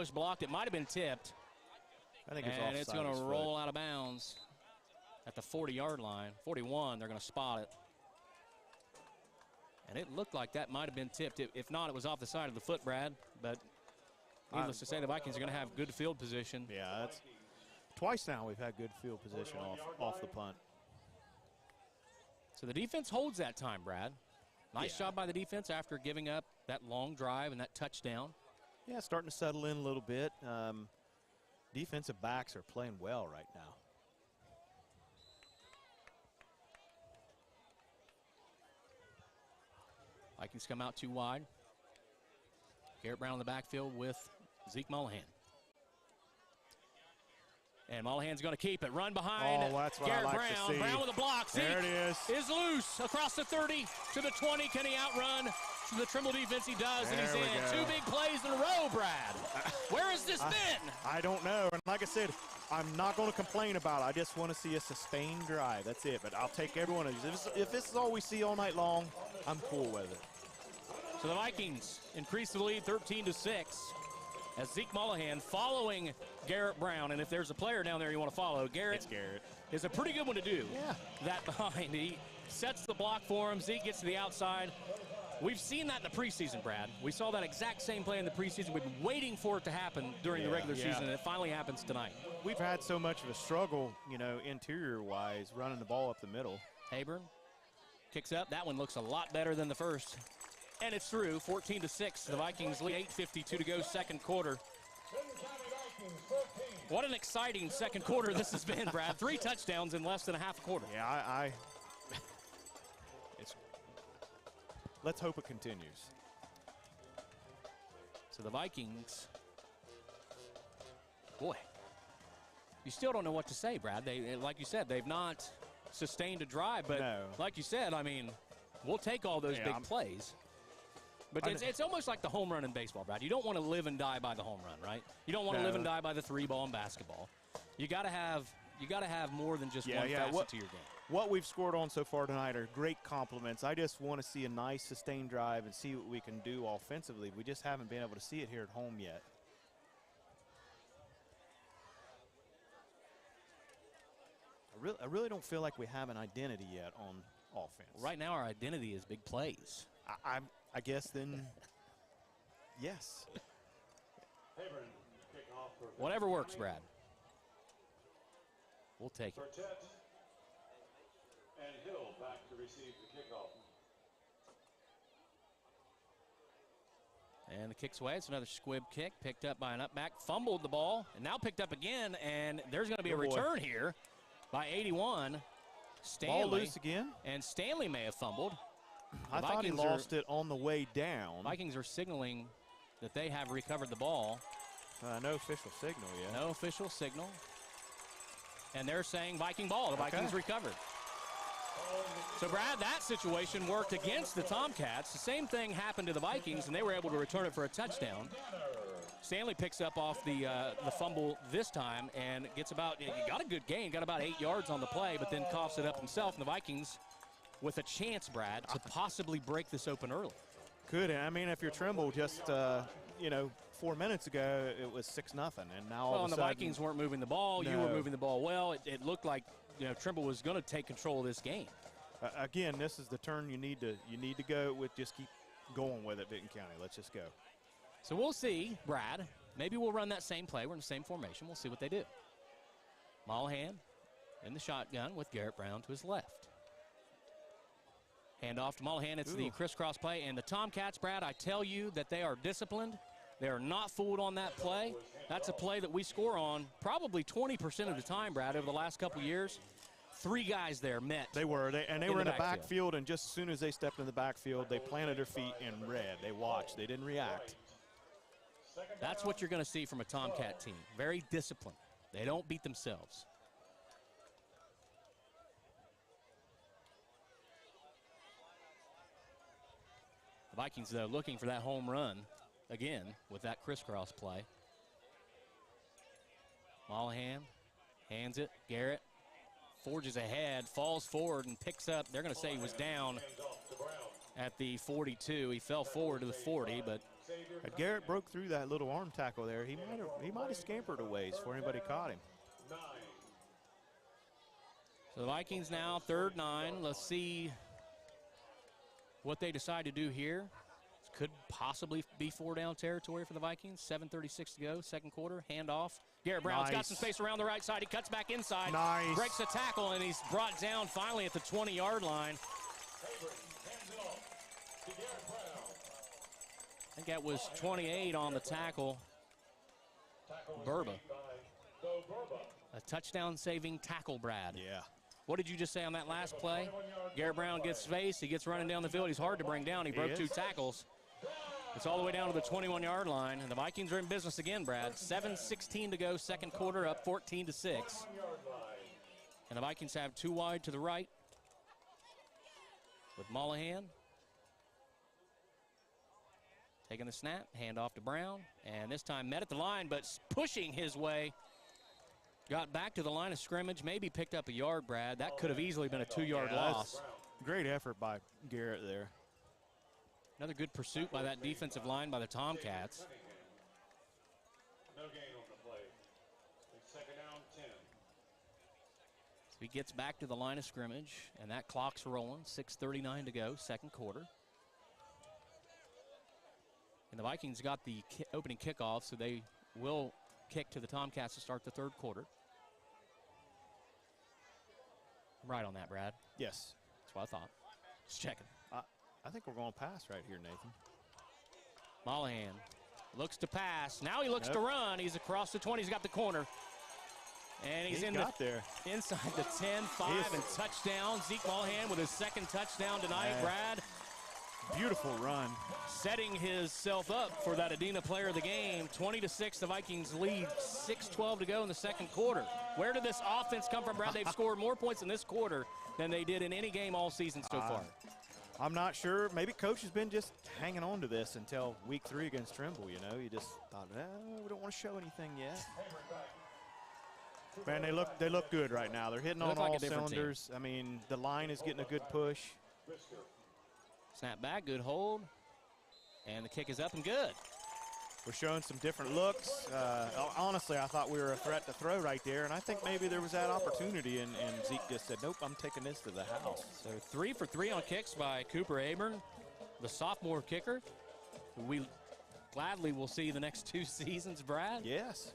almost blocked. It might have been tipped. I think it's offside. And it's going to roll out of bounds at the 40-yard line. 41, they're going to spot it. And it looked like that might have been tipped. If not, it was off the side of the foot, Brad. But needless to say, the Vikings are going to have good field position. Yeah, that's twice now we've had good field position off the punt. So the defense holds that time, Brad. Nice job by the defense after giving up that long drive and that touchdown. Yeah, starting to settle in a little bit. Defensive backs are playing well right now. Vikings come out too wide. Garrett Brown in the backfield with Zeke Mullahan. And Mullahan's going to keep it. Run behind that's what Garrett I like Brown. to see. Brown with a block. Zeke there it is loose across the 30 to the 20. Can he outrun the Trimble defense? He does, and he's in. Two big plays in a row, Brad. Where has this been? I don't know. And like I said, I'm not going to complain about it. I just want to see a sustained drive. That's it. But I'll take every one of these. If this is all we see all night long, I'm cool with it. So the Vikings increase the lead 13-6. As Zeke Mullahan following Garrett Brown. And if there's a player down there you want to follow, Garrett is a pretty good one to do. Yeah. That behind. He sets the block for him. Zeke gets to the outside. We've seen that in the preseason, Brad. We saw that exact same play in the preseason. We've been waiting for it to happen during the regular season, and it finally happens tonight. We've had so much of a struggle, interior-wise, running the ball up the middle. Hayburn kicks up. That one looks a lot better than the first. And it's through, 14-6. The Vikings lead, 8:52 to go, second quarter. What an exciting second quarter this has been, Brad. 3 touchdowns in less than a half a quarter. Yeah, let's hope it continues. So the Vikings, boy, you still don't know what to say, Brad. They, like you said, they've not sustained a drive, but like you said, I mean, we'll take all those big plays. But it's almost like the home run in baseball, Brad. You don't want to live and die by the home run, right? You don't want to live and die by the 3-ball in basketball. You got to have more than just one facet to your game. What we've scored on so far tonight are great compliments. I just want to see a nice sustained drive and see what we can do offensively. We just haven't been able to see it here at home yet. I really don't feel like we have an identity yet on offense. Right now our identity is big plays. I guess then, yes. Whatever works, Brad. We'll take it. And Hill back to receive the kickoff. And the kick's away. It's another squib kick picked up by an upback. Fumbled the ball and now picked up again. And there's going to be a return here by 81. Stanley. Ball loose again. And Stanley may have fumbled. I thought he lost it on the way down. Vikings are signaling that they have recovered the ball. No official signal yet. No official signal. And they're saying Viking ball. The Vikings recovered. So, Brad, that situation worked against the Tomcats. The same thing happened to the Vikings, and they were able to return it for a touchdown. Stanley picks up off the fumble this time and gets about, got a good gain, got about 8 yards on the play, but then coughs it up himself. And the Vikings with a chance, Brad, to possibly break this open early. Could. I mean, if you're Trimble just, 4 minutes ago, it was 6-0, and now all of a sudden. The Vikings weren't moving the ball. No. You were moving the ball well. It looked like, Trimble was going to take control of this game. Again, this is the turn you need to go with. Just keep going with it, Vinton County. Let's just go. So we'll see, Brad. Maybe we'll run that same play. We're in the same formation. We'll see what they do. Mullahan in the shotgun with Garrett Brown to his left. Hand off to Mullahan. It's the crisscross play. And the Tomcats, Brad, I tell you that they are disciplined. They are not fooled on that play. That's a play that we score on probably 20% of the time, Brad, over the last couple years. 3 guys there met. They were. They were in the backfield, and just as soon as they stepped in the backfield, they planted their feet and read. They watched. They didn't react. That's what you're going to see from a Tomcat team. Very disciplined. They don't beat themselves. The Vikings, though, looking for that home run again with that crisscross play. Mullahan hands it. Garrett forges ahead, falls forward, and picks up. They're going to say he was down at the 42. He fell forward to the 40, but Had Garrett broke through that little arm tackle there, he might have scampered a ways before anybody caught him. So the Vikings now 3rd 9. Let's see what they decide to do here. This could possibly be 4-down territory for the Vikings. 7:36 to go, 2nd quarter. Handoff. Garrett Brown's got some space around the right side. He cuts back inside. Nice. Breaks a tackle, and he's brought down finally at the 20-yard line. I think that was 28 on the tackle. Burba. A touchdown-saving tackle, Brad. Yeah. What did you just say on that last play? Garrett Brown gets space. He gets running down the field. He's hard to bring down. He broke 2 tackles. It's all the way down to the 21-yard line. And the Vikings are in business again, Brad. 7:16 to go, 2nd quarter, up 14-6. And the Vikings have 2 wide to the right with Mollahan. Taking the snap, hand off to Brown. And this time met at the line, but pushing his way. Got back to the line of scrimmage, maybe picked up a yard, Brad. That could have easily been a 2-yard loss. Great effort by Garrett there. Another good pursuit by that defensive line by the Tomcats. No gain on the play. 2nd down, 10. So he gets back to the line of scrimmage, and that clock's rolling. 6:39 to go, 2nd quarter. And the Vikings got the opening kickoff, so they will kick to the Tomcats to start the 3rd quarter. I'm right on that, Brad. Yes. That's what I thought. Just checking. I think we're going to pass right here, Nathan. Mollahan looks to pass. Now he looks to run. He's across the 20. He's got the corner. And he's in there inside the 10, 5, and touchdown. Zeke Mollahan with his 2nd touchdown tonight, Brad. Beautiful run. Setting himself up for that Adena player of the game. 20-6, the Vikings lead. 6:12 to go in the 2nd quarter. Where did this offense come from, Brad? They've scored more points in this quarter than they did in any game all season so far. I'm not sure. Maybe coach has been just hanging on to this until week 3 against Trimble, you know. You just thought, we don't want to show anything yet. Man, they look good right now. They're hitting on all cylinders. I mean, the line is getting a good push. Snap back, good hold. And the kick is up and good. We're showing some different looks. Honestly, I thought we were a threat to throw right there, and I think maybe there was that opportunity, and Zeke just said, nope, I'm taking this to the house. So 3 for 3 on kicks by Cooper Aburn, the sophomore kicker, who we gladly will see the next 2 seasons, Brad. Yes.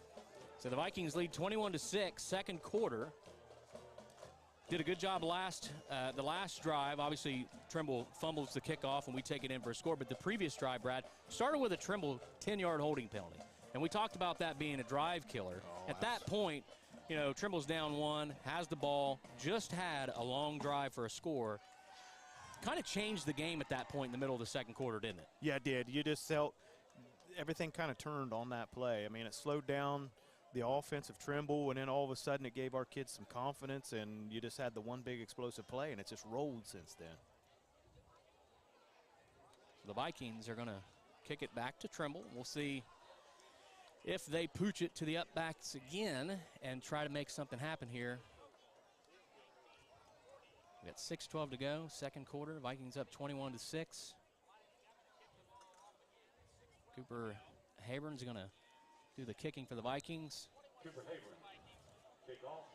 So the Vikings lead 21-6, 2nd quarter. Did a good job the last drive. Obviously, Trimble fumbles the kickoff, and we take it in for a score. But the previous drive, Brad, started with a Trimble 10-yard holding penalty. And we talked about that being a drive killer. At that point, you know, Trimble's down 1, has the ball, just had a long drive for a score. Kind of changed the game at that point in the middle of the 2nd quarter, didn't it? Yeah, it did. You just felt everything kind of turned on that play. I mean, it slowed down the offense of Trimble, and then all of a sudden it gave our kids some confidence, and you just had the one big explosive play, and it's just rolled since then. The Vikings are going to kick it back to Trimble. We'll see if they pooch it to the up backs again and try to make something happen here. We got 6:12 to go, 2nd quarter. Vikings up 21-6. Cooper Haburn's going to do the kicking for the Vikings. Cooper Hayward. Kick off.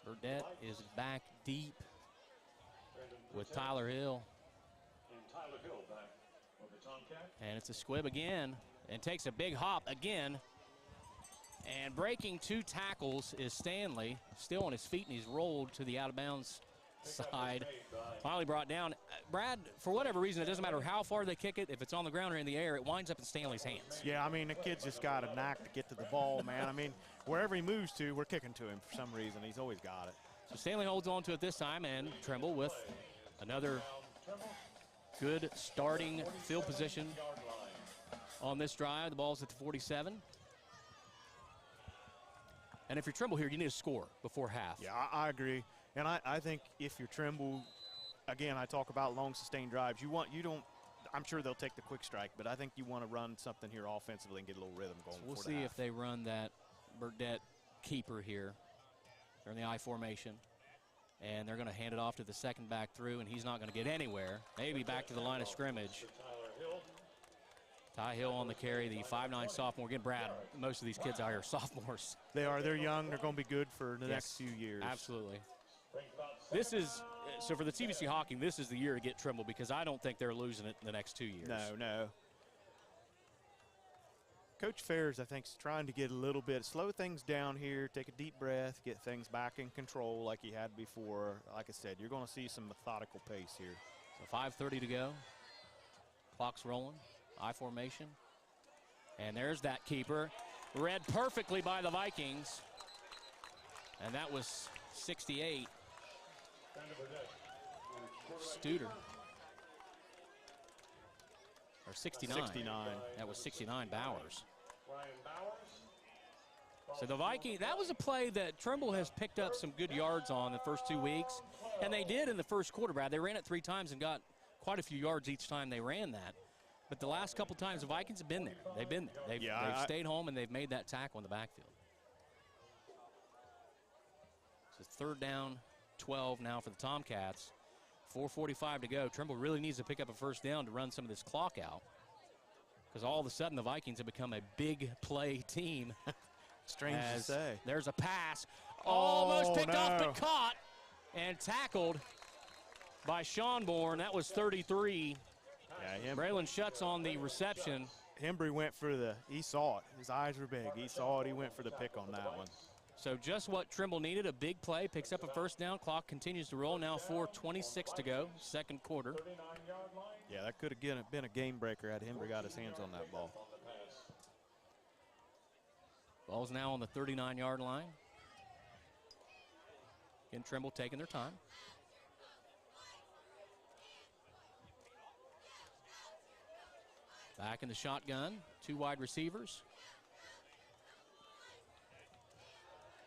Burdette is back deep with Tyler Hill. And Tyler Hill back for the Tomcat. And it's a squib again and takes a big hop again. And breaking 2 tackles is Stanley, still on his feet, and he's rolled to the out-of-bounds side. Finally brought down. Brad, for whatever reason, it doesn't matter how far they kick it. If it's on the ground or in the air, it winds up in Stanley's hands. Yeah, I mean, the kid's just got a knack to get to the ball, man. I mean, wherever he moves to, we're kicking to him for some reason. He's always got it. So Stanley holds on to it this time, and Trimble with another good starting field position on this drive. The ball's at the 47. And if you're Trimble here, you need a score before half. Yeah, I agree. And I think if you're Trimble, again, I talk about long sustained drives. I'm sure they'll take the quick strike, but I think you want to run something here offensively and get a little rhythm going. So we'll see if they run that Burdette keeper here. They're in the I formation, and they're going to hand it off to the 2nd back through, and he's not going to get anywhere. Maybe back to the line of scrimmage. Ty Hill on the carry, the 5'9" sophomore. Again, Brad, most of these kids out here are sophomores. They are. They're young. They're going to be good for the next few years. Absolutely. This is, so for the TVC Hawking, this is the year to get Trimble because I don't think they're losing it in the next 2 years. No. Coach Fairs, I think, is trying to get a little bit, slow things down here, take a deep breath, get things back in control like he had before. Like I said, you're going to see some methodical pace here. So 5:30 to go. Clock's rolling. I formation. And there's that keeper. Read perfectly by the Vikings. And that was 68. Studer. Or 69. 69. That was 69 Bowers. So the Vikings, that was a play that Trimble has picked up some good yards on the first 2 weeks. And they did in the first quarter, Brad. They ran it 3 times and got quite a few yards each time they ran that. But the last couple times, the Vikings have been there. They've been there. They've stayed home, and they've made that tackle in the backfield. So 3rd down, 12 now for the Tomcats. 4:45 to go. Trimble really needs to pick up a first down to run some of this clock out. Because all of a sudden, the Vikings have become a big play team. Strange to say. There's a pass. Almost picked off, but caught and tackled by Schonborn. That was 33. Yeah, Braylon Schutz on the reception. Hembry went for he saw it. His eyes were big. He saw it. He went for the pick on that one. So just what Trimble needed, a big play, picks up a first down. Clock continues to roll. Now 4:26 to go, second quarter. Yeah, that could have been a game breaker had Hembry got his hands on that ball. Ball's now on the 39-yard line. Again, Trimble taking their time. Back in the shotgun, 2 wide receivers.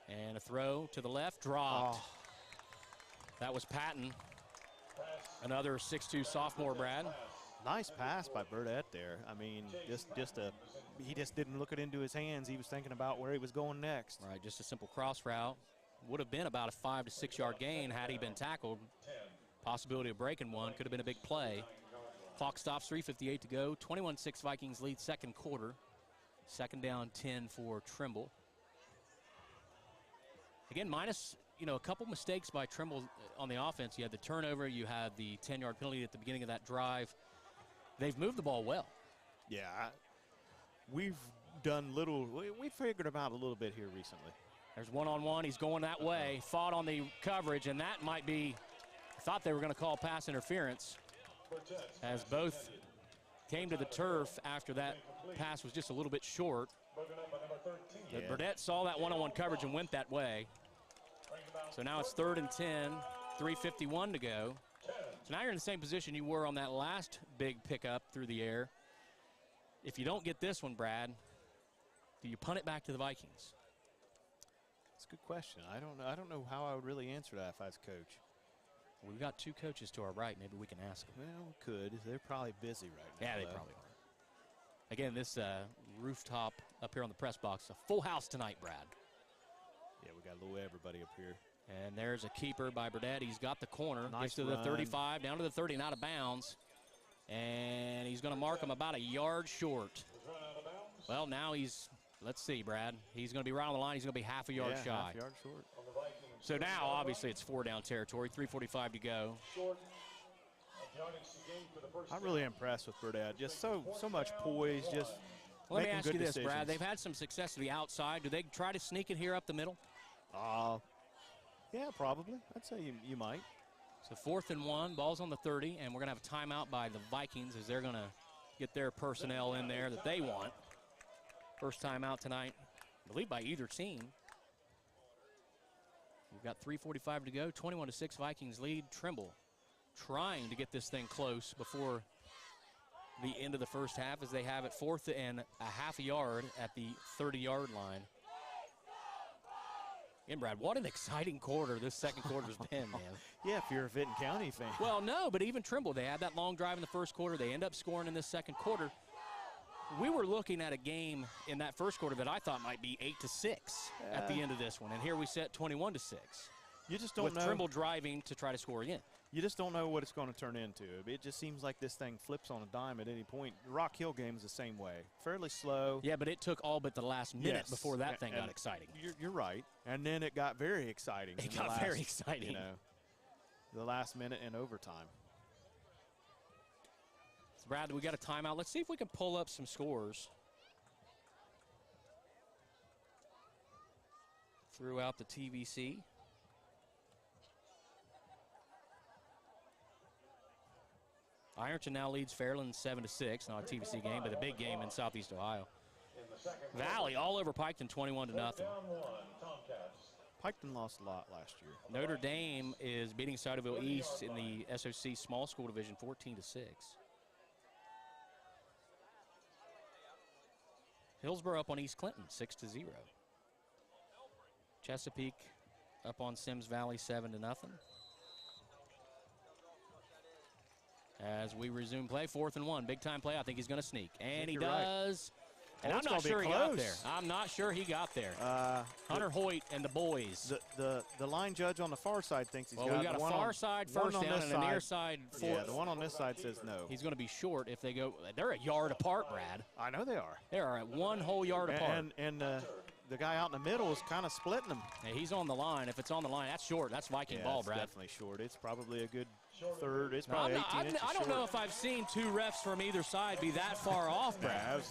And a throw to the left, dropped. Oh. That was Patton. Another 6'2" sophomore, Brad. Nice pass by Burdette there. I mean, he just didn't look it into his hands. He was thinking about where he was going next. Right, just a simple cross route. Would have been about a 5 to 6 yard gain had he been tackled. Possibility of breaking one, could have been a big play. Clock stops, 3:58 to go. 21-6 Vikings lead second quarter. 2nd down, 10 for Trimble. Again, minus, a couple mistakes by Trimble on the offense. You had the turnover, you had the 10-yard penalty at the beginning of that drive. They've moved the ball well. Yeah, we've done we figured them out a little bit here recently. There's one-on-one, he's going that way, fought on the coverage, and that might be, thought they were going to call pass interference, as both came to the turf after that pass was just a little bit short. Yeah. Burdette saw that one-on-one coverage and went that way. So now it's 3rd and 10, 3:51 to go. So now you're in the same position you were on that last big pickup through the air. If you don't get this one, Brad, do you punt it back to the Vikings? That's a good question. I don't know how I would really answer that if I was coach. We've got 2 coaches to our right. Maybe we can ask them. Well, we could. They're probably busy right now. Yeah, they probably are. Again, this rooftop up here on the press box, a full house tonight, Brad. Yeah, we got a little everybody up here. And there's a keeper by Burdette. He's got the corner. Nice Gets to the 35, down to the 30, and out of bounds. And he's going to mark him about a yard short. Well, now let's see, Brad. He's going to be right on the line. He's going to be half a yard shy. Half a yard short. So now, obviously, it's 4-down territory, 3:45 to go. I'm really impressed with Burdette. Just so much poise, just Let me making ask good you this, decisions. Brad. They've had some success to the outside. Do they try to sneak it here up the middle? Yeah, probably. I'd say you might. So 4th and 1, ball's on the 30, and we're going to have a timeout by the Vikings as they're going to get their personnel in there that they want. First timeout tonight, I believe by either team. We've got 3:45 to go, 21-6 Vikings lead. Trimble trying to get this thing close before the end of the first half as they have it 4th and a half a yard at the 30-yard line. And Brad, what an exciting quarter this second quarter's been, man. Yeah, if you're a Vinton County fan. Well, no, but even Trimble, they had that long drive in the first quarter. They end up scoring in this second quarter. We were looking at a game in that first quarter that I thought might be 8-6 at the end of this one, and here we set 21-6. You just don't with know. Trimble driving to try to score again. you just don't know what it's going to turn into. It just seems like this thing flips on a dime at any point. The Rock Hill game is the same way. Fairly slow. Yeah, but it took all but the last minute Yes. before that thing And got exciting. You're right. And then it got very exciting. It got very exciting. You know, the last minute and overtime. So Brad, we got a timeout. Let's see if we can pull up some scores throughout the TVC. Ironton now leads Fairland 7-6, not a TVC game, but a big game in Southeast Ohio. Valley all over Piketon 21-0. Piketon lost a lot last year. Notre Dame is beating Sodaville East in the SOC small school division 14-6. Hillsborough up on East Clinton 6-0. Chesapeake up on Sims Valley 7-0. As we resume play, 4th and 1, big time play. I think he's going to sneak, and he does. Right. And I'm not sure he got there. I'm not sure he got there. Hunter Hoyt and the boys. The line judge on the far side thinks he's we've got a far side first down and a near side fourth. Yeah, the one on this side says no. He's going to be short if they go. They're a yard apart, Brad. I know they are. They are at 1 whole yard apart. And the guy out in the middle is kind of splitting them. Yeah, he's on the line. If it's on the line, that's short. That's Viking ball, Brad. Definitely short. It's probably a good third. It's probably 18 inches I don't know if I've seen two refs from either side be that far off, Brad.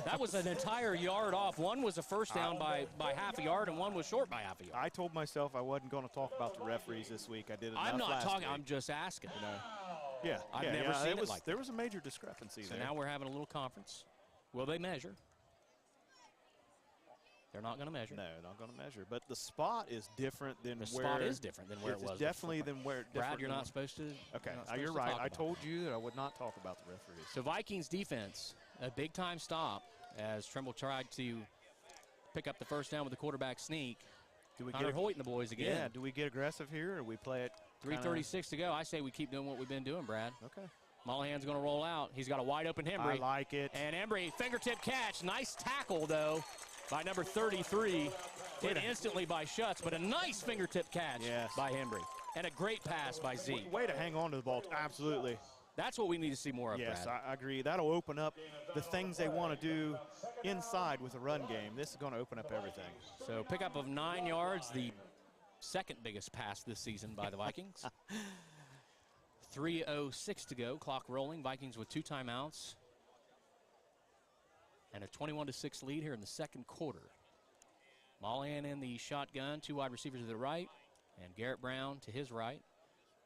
That was an entire yard off. One was a first down by half a yard, and one was short by half a yard. I told myself I wasn't going to talk about the referees this week. I did it. I'm not talking. Week. I'm just asking. You know. Yeah, I've never seen it like there was a major discrepancy there. there. So now we're having a little conference. Will they measure? They're not going to measure. No, not going to measure. But the spot is different than the where. The spot is different than where it was. Definitely than where. Brad, you're not supposed to. Okay, you're right. I told you that I would not talk about the referees. So Vikings defense, a big time stop as Trimble tried to pick up the first down with the quarterback sneak. Do we Hunter get Hoyt and the boys again? Yeah. Do we get aggressive here, or we play it? 3:36 to go. I say we keep doing what we've been doing, Brad. Okay. Mollahan's going to roll out. He's got a wide open Hembry. I like it. And Hembry, fingertip catch. Nice tackle, though, by number 33. Hit instantly by Schutz, but a nice fingertip catch by Hembry. And a great pass by Z. Way to hang on to the ball. Absolutely. That's what we need to see more of, yes, Brad. I agree. That'll open up the things they want to do inside with a run game. This is going to open up everything. So pickup of 9 yards, the second biggest pass this season by the Vikings. 3:06 to go, clock rolling. Vikings with 2 timeouts. And a 21-6 lead here in the second quarter. Mollahan in the shotgun, 2 wide receivers to the right, and Garrett Brown to his right.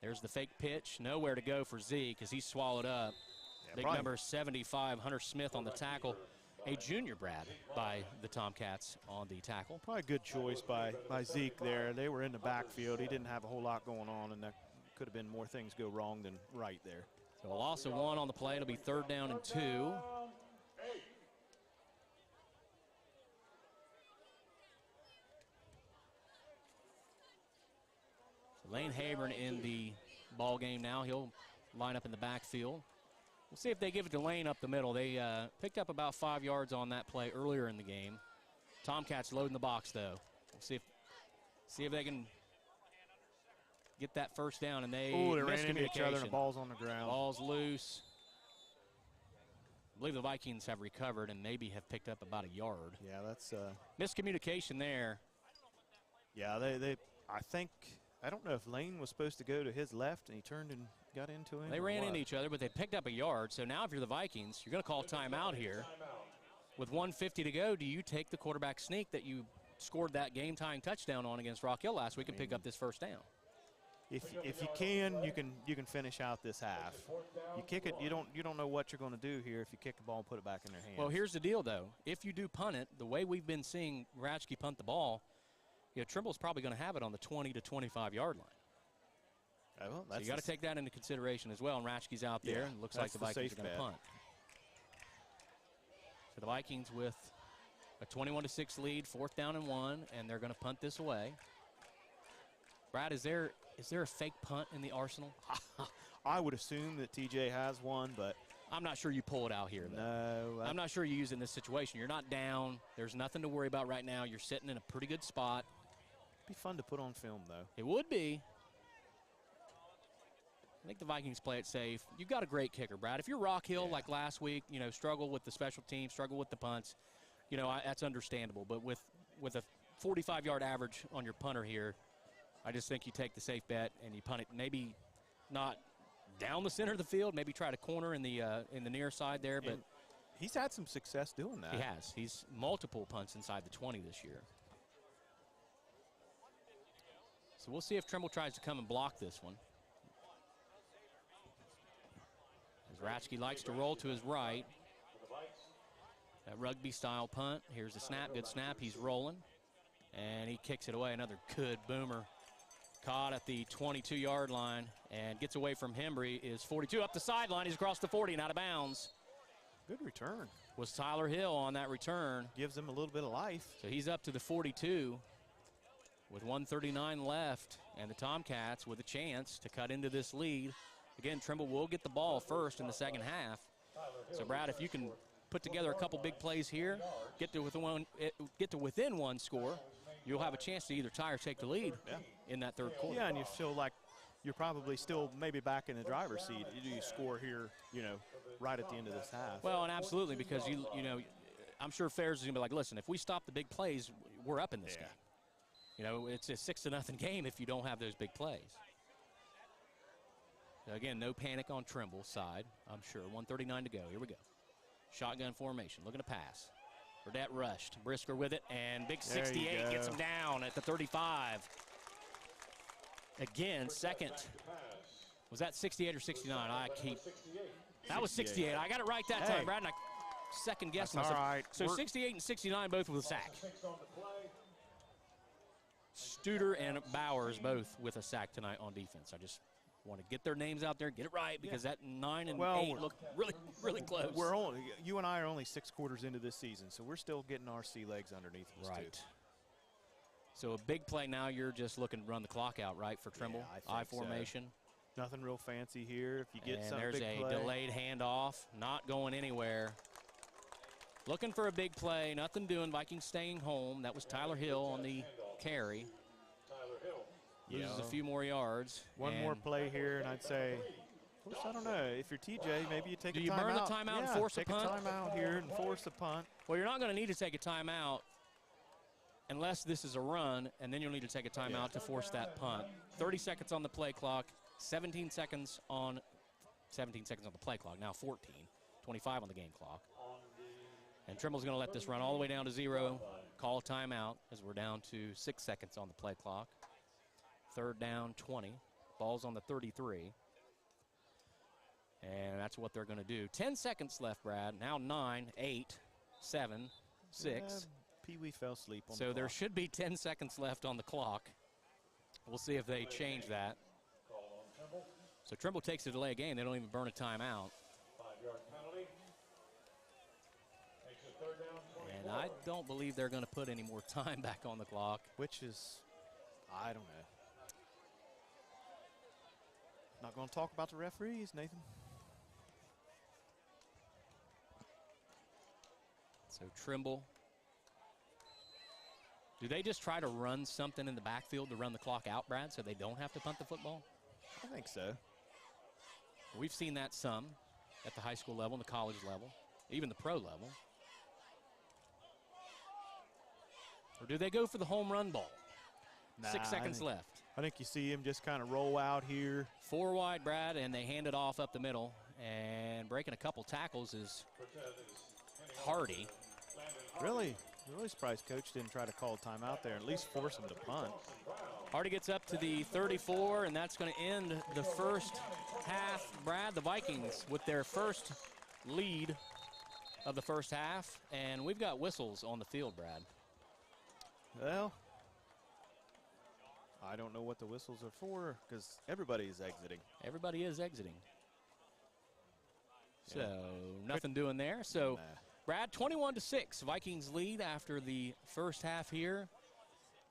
There's the fake pitch. Nowhere to go for Z because he's swallowed up. Big number 75, Hunter Smith on the tackle. A junior, Brad, by the Tomcats on the tackle. Probably a good choice by Zeke there. They were in the backfield. He didn't have a whole lot going on, and there could have been more things go wrong than right there. So a loss of 1 on the play. It'll be 3rd down and 2. Lane Habern in the ball game now. He'll line up in the backfield. We'll see if they give it to Lane up the middle. They picked up about 5 yards on that play earlier in the game. Tomcats loading the box, though. We'll see if they can get that first down. And they ran into each other and the ball's on the ground. Ball's loose. I believe the Vikings have recovered and maybe have picked up about a yard. Yeah, that's miscommunication there. Yeah, I think. I don't know if Lane was supposed to go to his left and he turned and got into him. They ran into each other, but they picked up a yard. So now if you're the Vikings, you're going to call timeout here. With 1:50 to go, do you take the quarterback sneak that you scored that game-tying touchdown on against Rock Hill last week and pick up this first down? If you can, you can finish out this half. You kick it, you don't know what you're going to do here if you kick the ball and put it back in their hands. Well, here's the deal, though. If you do punt it, the way we've been seeing Ratchke punt the ball, Trimble's probably going to have it on the 20 to 25-yard line. Well, so you got to take that into consideration as well. And Ratchke's out there, and it looks like the Vikings are going to punt. So the Vikings with a 21-6 lead, 4th down and 1, and they're going to punt this away. Brad, is there a fake punt in the arsenal? I would assume that TJ has one, but I'm not sure you pull it out here, though. No. I'm not sure you use it in this situation. You're not down. There's nothing to worry about right now. You're sitting in a pretty good spot. It'd be fun to put on film, though. It would be. I think the Vikings play it safe. You've got a great kicker, Brad. If you're Rock Hill like last week, you know, struggle with the special teams, struggle with the punts, you know, that's understandable. But with a 45-yard average on your punter here, I just think you take the safe bet and you punt it. Maybe not down the center of the field, maybe try to corner in the near side there. But he's had some success doing that. He has. He's multiple punts inside the 20 this year. So we'll see if Trimble tries to come and block this one. As Ratchke likes to roll to his right. That rugby-style punt. Here's the snap. Good snap. He's rolling. And he kicks it away. Another good boomer. Caught at the 22-yard line and gets away from Hembry. Is 42 up the sideline. He's across the 40 and out of bounds. Good return. Was Tyler Hill on that return. Gives him a little bit of life. So he's up to the 42 with 1:39 left. And the Tomcats with a chance to cut into this lead. Again, Trimble will get the ball first in the second half. So, Brad, if you can put together a couple big plays here, get to within one score, you'll have a chance to either tie or take the lead in that third quarter. Yeah, and you feel like you're probably still maybe back in the driver's seat. You score here, you know, right at the end of this half. Well, and absolutely, because you know, I'm sure Ferris is going to be like, listen, if we stop the big plays, we're up in this game. You know, it's a 6-0 game if you don't have those big plays. So again, no panic on Trimble's side, I'm sure. 1:39 to go. Here we go. Shotgun formation, looking to pass. Burdette rushed. Brisker with it, and big 68 gets him down at the 35. Again, second. Was that 68 or 69? That was 68. I got it right that time, Brad, and I second guessed myself. All right. So 68 and 69 both with a sack. Studer and Bowers both with a sack tonight on defense. I just want to get their names out there, get it right, because that 9 and 8 look really, really close. You and I are only 6 quarters into this season, so we're still getting our sea legs underneath us too. So a big play now, you're just looking to run the clock out, right, for Trimble? Yeah, I I think formation. So. Nothing real fancy here. If you get some there's big a play. delayed handoff, not going anywhere. Looking for a big play, nothing doing. Vikings staying home. That was Tyler Hill on the carry. Loses a few more yards. One more play here, and I'd say, of course, I don't know. If you're TJ, maybe you take a timeout. Do you burn the timeout and force a punt? Take a timeout here and force a punt. Well, you're not going to need to take a timeout unless this is a run, and then you'll need to take a timeout to force that punt. 30 seconds on the play clock, 17 seconds on the play clock, now 14, 25 on the game clock. And Trimble's going to let this run all the way down to 0, call a timeout as we're down to 6 seconds on the play clock. Third down, 20. Ball's on the 33. And that's what they're going to do. 10 seconds left, Brad. Now 9, 8, 7, 6. Pee-wee fell asleep on the So there clock. should be 10 seconds left on the clock. We'll see if they change that. So Trimble takes a delay game. They don't even burn a timeout. 5-yard penalty. Makes it third down, 24. And I don't believe they're going to put any more time back on the clock. Which is, I don't know. Not going to talk about the referees, Nathan. So Trimble. Do they just try to run something in the backfield to run the clock out, Brad, so they don't have to punt the football? I think so. We've seen that some at the high school level, and the college level, even the pro level. Or do they go for the home run ball? Nah, 6 seconds left. I think you see him just kind of roll out here. 4 wide, Brad, and they hand it off up the middle. And breaking a couple tackles is Hardy. Really surprised Coach didn't try to call a timeout there, at least force him to punt. Hardy gets up to the 34, and that's going to end the first half. Brad, the Vikings with their first lead of the first half. And we've got whistles on the field, Brad. Well, I don't know what the whistles are for because everybody is exiting. Everybody is exiting. So nothing doing there. So Brad, 21-6, Vikings lead after the first half here.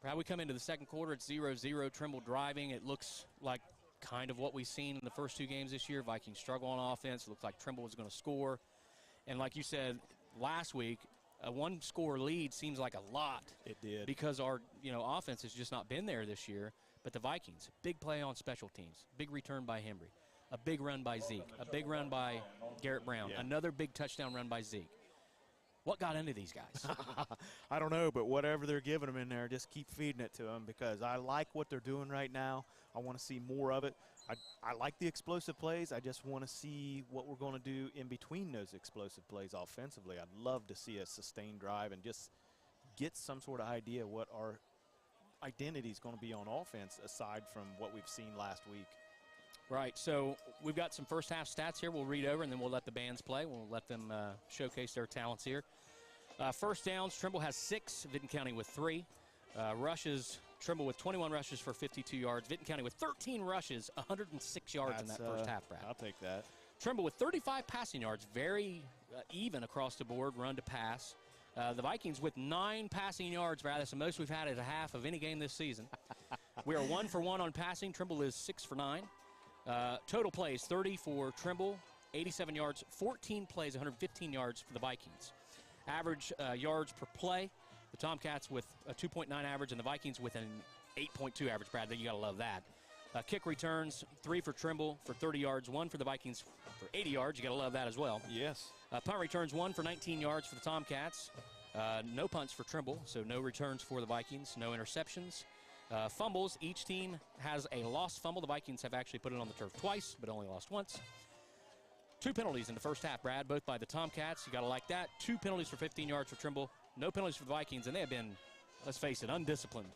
Brad, we come into the second quarter, it's 0-0, Trimble driving. It looks like kind of what we've seen in the first 2 games this year. Vikings struggle on offense. It looks like Trimble was going to score. And like you said last week, a 1-score lead seems like a lot. It did. Because our offense has just not been there this year. But the Vikings, big play on special teams, big return by Hembry. a big run by Zeke, a big run by Garrett Brown, another big touchdown run by Zeke. What got into these guys? I don't know, but whatever they're giving them in there, just keep feeding it to them because I like what they're doing right now. I want to see more of it. I like the explosive plays. I just want to see what we're going to do in between those explosive plays offensively. I'd love to see a sustained drive and just get some sort of idea what our identity is going to be on offense aside from what we've seen last week. Right, so we've got some first half stats here we'll read over, and then we'll let the bands play. We'll let them showcase their talents here. First downs, Trimble has 6, Vinton County with 3. Rushes, Trimble with 21 rushes for 52 yards. Vinton County with 13 rushes, 106 yards in that first half, Brad. I'll take that. Trimble with 35 passing yards, very even across the board, run to pass. The Vikings with 9 passing yards, Brad. That's the most we've had at a half of any game this season. We are 1 for 1 on passing. Trimble is 6 for 9. Total plays, 30 for Trimble, 87 yards, 14 plays, 115 yards for the Vikings. Average yards per play, the Tomcats with a 2.9 average and the Vikings with an 8.2 average, Brad. You got to love that. Kick returns, 3 for Trimble for 30 yards, 1 for the Vikings for 80 yards. You got to love that as well. Yes. Punt returns, 1 for 19 yards for the Tomcats. No punts for Trimble, so no returns for the Vikings, no interceptions. Fumbles, each team has a lost fumble. The Vikings have actually put it on the turf twice, but only lost once. 2 penalties in the first half, Brad, both by the Tomcats. You got to like that. 2 penalties for 15 yards for Trimble. No penalties for the Vikings, and they have been, let's face it, undisciplined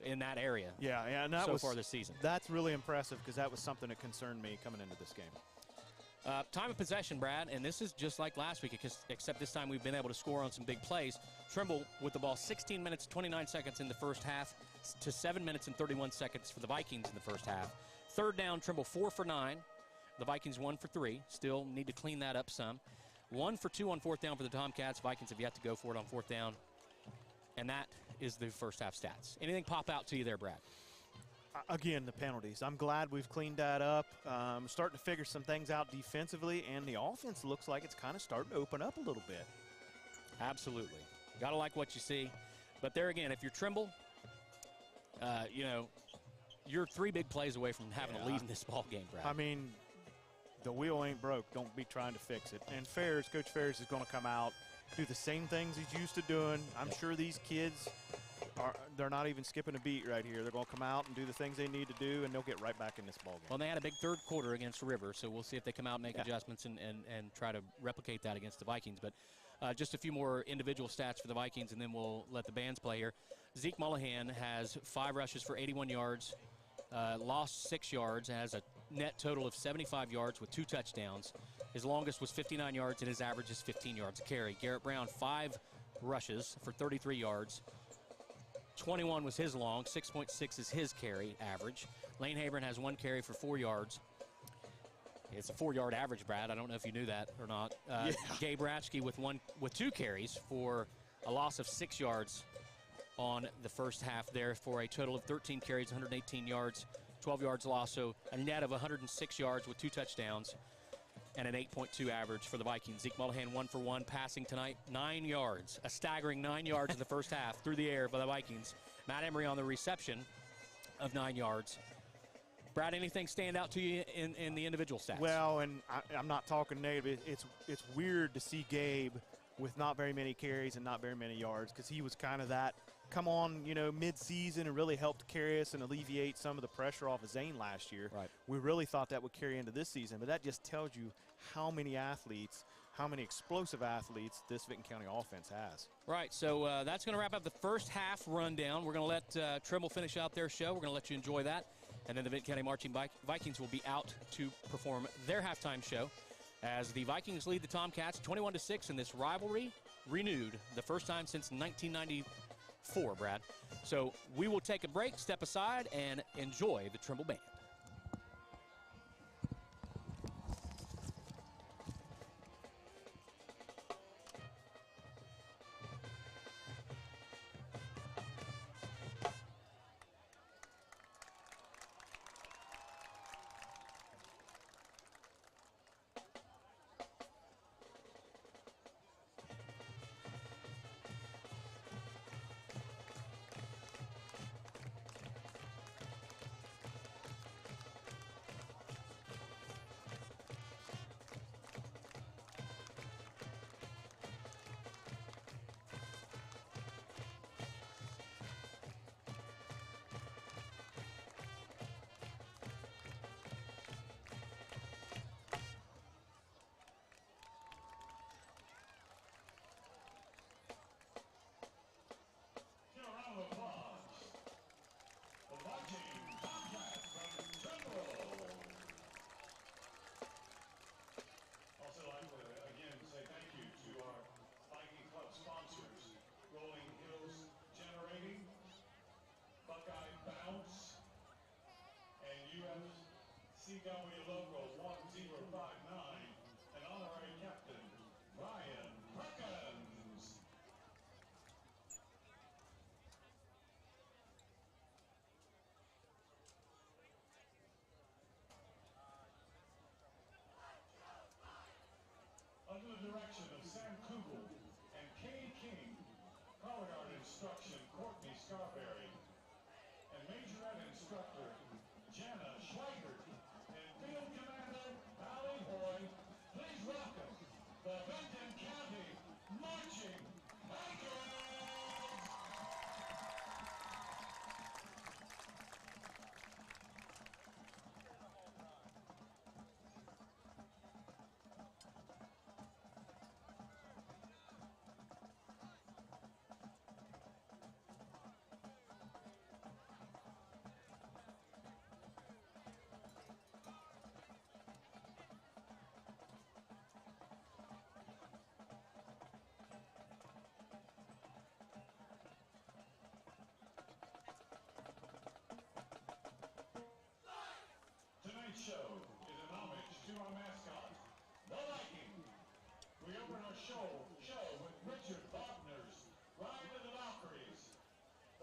in that area. Yeah, and that so far this season. That's really impressive because that was something that concerned me coming into this game. Time of possession, Brad, and this is just like last week, except this time we've been able to score on some big plays. Trimble with the ball 16 minutes, 29 seconds in the first half to 7 minutes and 31 seconds for the Vikings in the first half. Third down, Trimble 4 for 9. The Vikings 1 for 3. Still need to clean that up some. 1 for 2 on fourth down for the Tomcats. Vikings have yet to go for it on fourth down. And that is the first half stats. Anything pop out to you there, Brad? Again, the penalties. I'm glad we've cleaned that up. Starting to figure some things out defensively, and the offense looks like it's kind of starting to open up a little bit. Absolutely. Got to like what you see. But there again, if you're Trimble, you're 3 big plays away from having a lead in this ball game, Brad. I mean, the wheel ain't broke. Don't be trying to fix it. And Coach Ferris is going to come out, do the same things he's used to doing. I'm sure these kids they're not even skipping a beat right here. They're going to come out and do the things they need to do, and they'll get right back in this ball game. Well, they had a big third quarter against River, so we'll see if they come out and make adjustments and try to replicate that against the Vikings. But just a few more individual stats for the Vikings, and then we'll let the bands play here. Zeke Mullahan has 5 rushes for 81 yards, lost 6 yards, and has a net total of 75 yards with 2 touchdowns. His longest was 59 yards, and his average is 15 yards a carry. Garrett Brown, 5 rushes for 33 yards. 21 was his long, 6.6 is his carry average. Lane Habron has 1 carry for 4 yards. It's a 4-yard average, Brad. I don't know if you knew that or not. Gabe Ratchke with 2 carries for a loss of 6 yards on the first half there for a total of 13 carries, 118 yards, 12 yards lost. So a net of 106 yards with 2 touchdowns and an 8.2 average for the Vikings. Zeke Mullahan 1 for 1 passing tonight, 9 yards, a staggering 9 yards in the first half through the air by the Vikings. Matt Emery on the reception of 9 yards. Brad, anything stand out to you in the individual stats? Well, and I'm not talking negative. It's weird to see Gabe with not very many carries and not very many yards because he was kind of that come on, mid-season and really helped carry us and alleviate some of the pressure off of Zane last year. Right. We really thought that would carry into this season, but that just tells you how many athletes, how many explosive athletes this Vinton County offense has. Right, so that's going to wrap up the first half rundown. We're going to let Trimble finish out their show. We're going to let you enjoy that. And then the Vinton County Marching Vikings will be out to perform their halftime show as the Vikings lead the Tomcats 21-6 in this rivalry renewed the first time since 1994, Brad. So we will take a break, step aside, and enjoy the Trimble Band. CW Local 1059, and honorary captain, Ryan Perkins. Under the direction of Sam Kugel and Kay King, color guard instruction Courtney Scarberry, and majorette instructor Jana Schweigert, and field commander Allie Hoy, please welcome the Vinton County Marching Vikings! Tonight's show is an homage to our mascot, the Viking. We open our show with Richard Wagner's Ride of the Valkyries.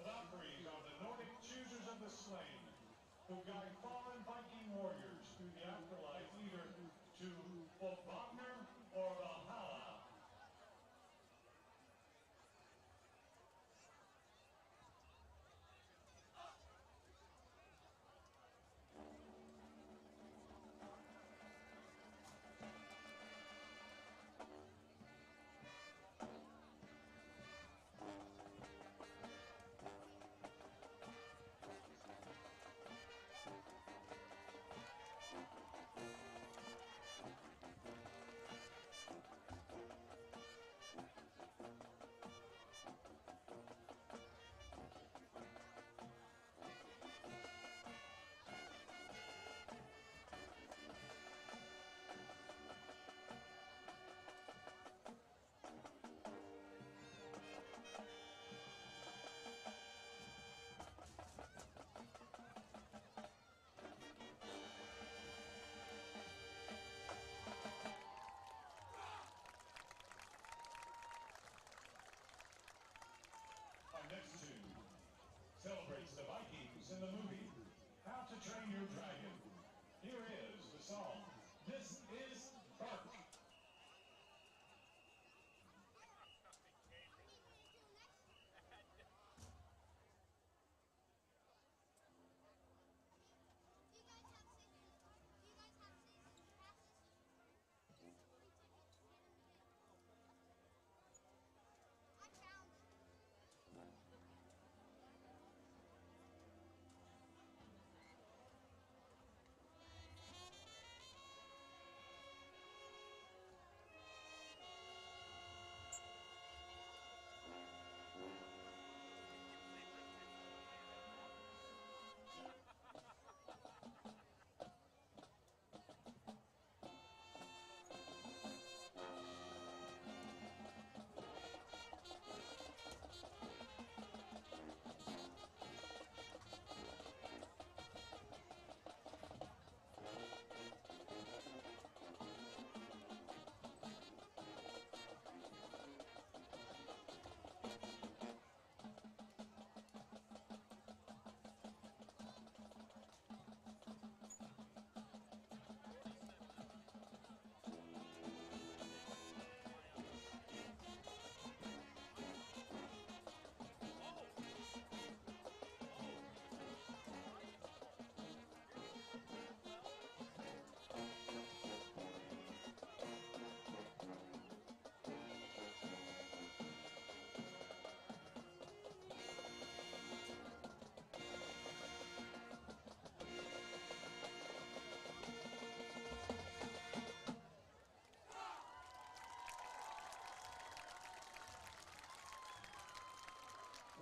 The Valkyries are the Nordic choosers of the slain, who guide fallen Viking warriors through the afterlife, either to both Wagner or Valhalla. Our next tune celebrates the Vikings in the movie How to Train Your Dragon. Here is the song, This is Bark.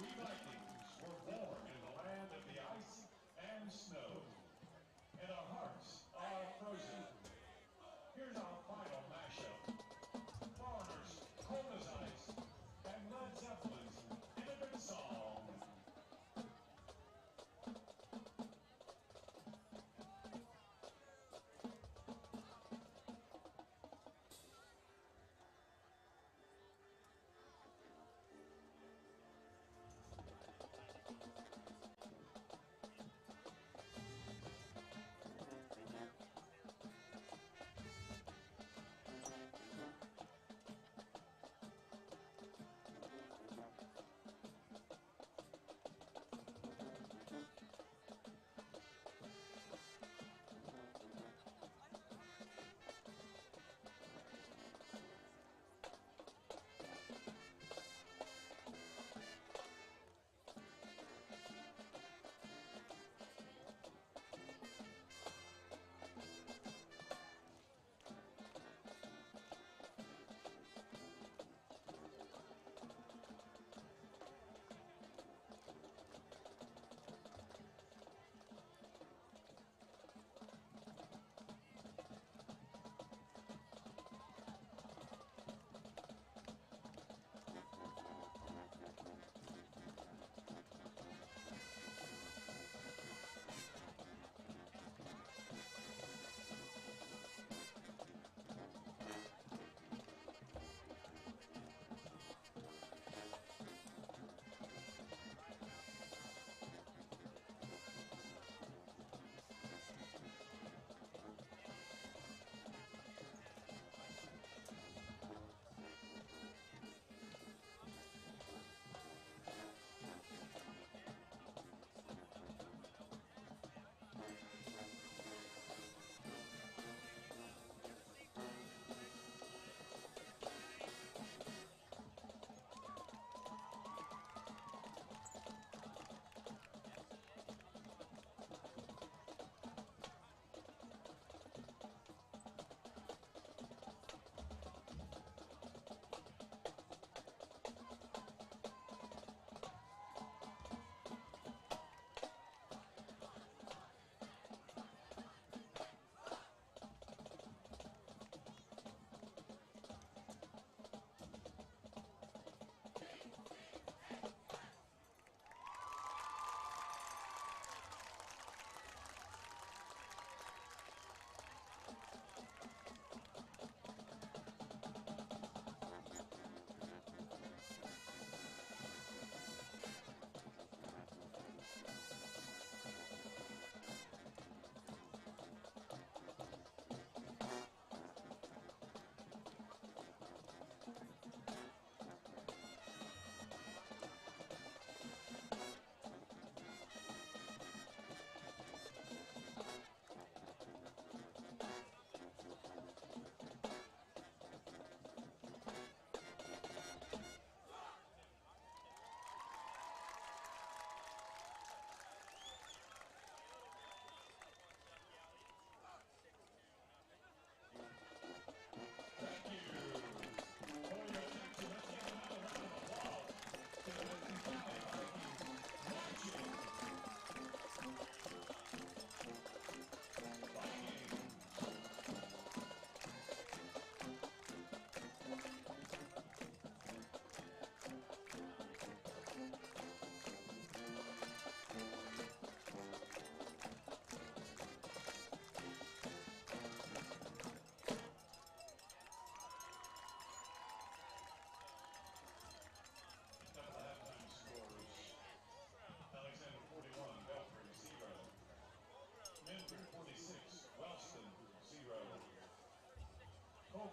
We Vikings were born in the land of the ice and snow, and our hearts are frozen. Here's our final mashup. Foreigners, Cold as Ice, and Led Zeppelin's Intimate Song.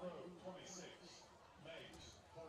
Road 26 makes 14.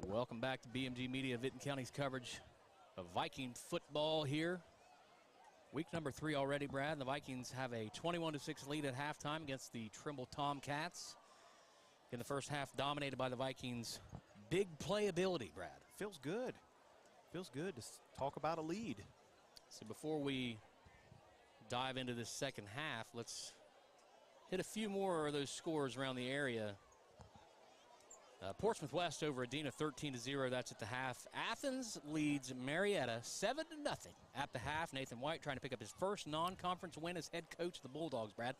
Welcome back to BMG Media, Vinton County's coverage of Viking football here. Week number 3 already, Brad. The Vikings have a 21-6 lead at halftime against the Trimble Tomcats. In the first half, dominated by the Vikings' big playability, Brad. Feels good. Feels good to talk about a lead. So before we dive into this second half, let's hit a few more of those scores around the area. Portsmouth West over Adena 13-0. That's at the half. Athens leads Marietta 7-0 at the half. Nathan White trying to pick up his first non-conference win as head coach of the Bulldogs, Brad.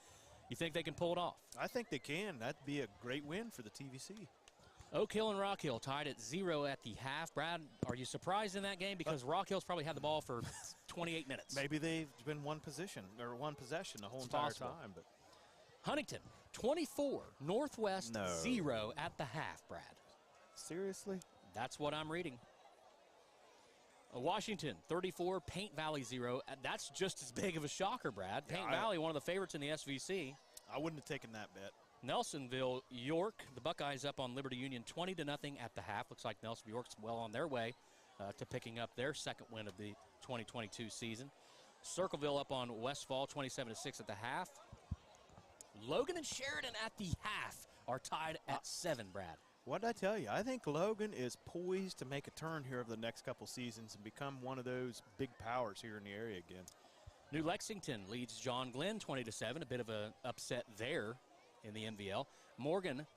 You think they can pull it off? I think they can. That'd be a great win for the TVC. Oak Hill and Rock Hill tied at 0 at the half. Brad, are you surprised in that game? Because Rock Hill's probably had the ball for 28 minutes. Maybe they've been one possession the whole entire time. But Huntington 24, Northwest 0 at the half, Brad. Seriously? That's what I'm reading. Washington 34, Paint Valley 0. That's just as big of a shocker, Brad. Paint Valley, one of the favorites in the SVC. I wouldn't have taken that bet. Nelsonville, York, the Buckeyes up on Liberty Union 20-0 at the half. Looks like Nelsonville York's well on their way to picking up their second win of the 2022 season. Circleville up on Westfall 27-6 at the half. Logan and Sheridan at the half are tied at 7, Brad. What did I tell you? I think Logan is poised to make a turn here over the next couple seasons and become one of those big powers here in the area again. New Lexington leads John Glenn 20-7, a bit of an upset there in the MVL. Morgan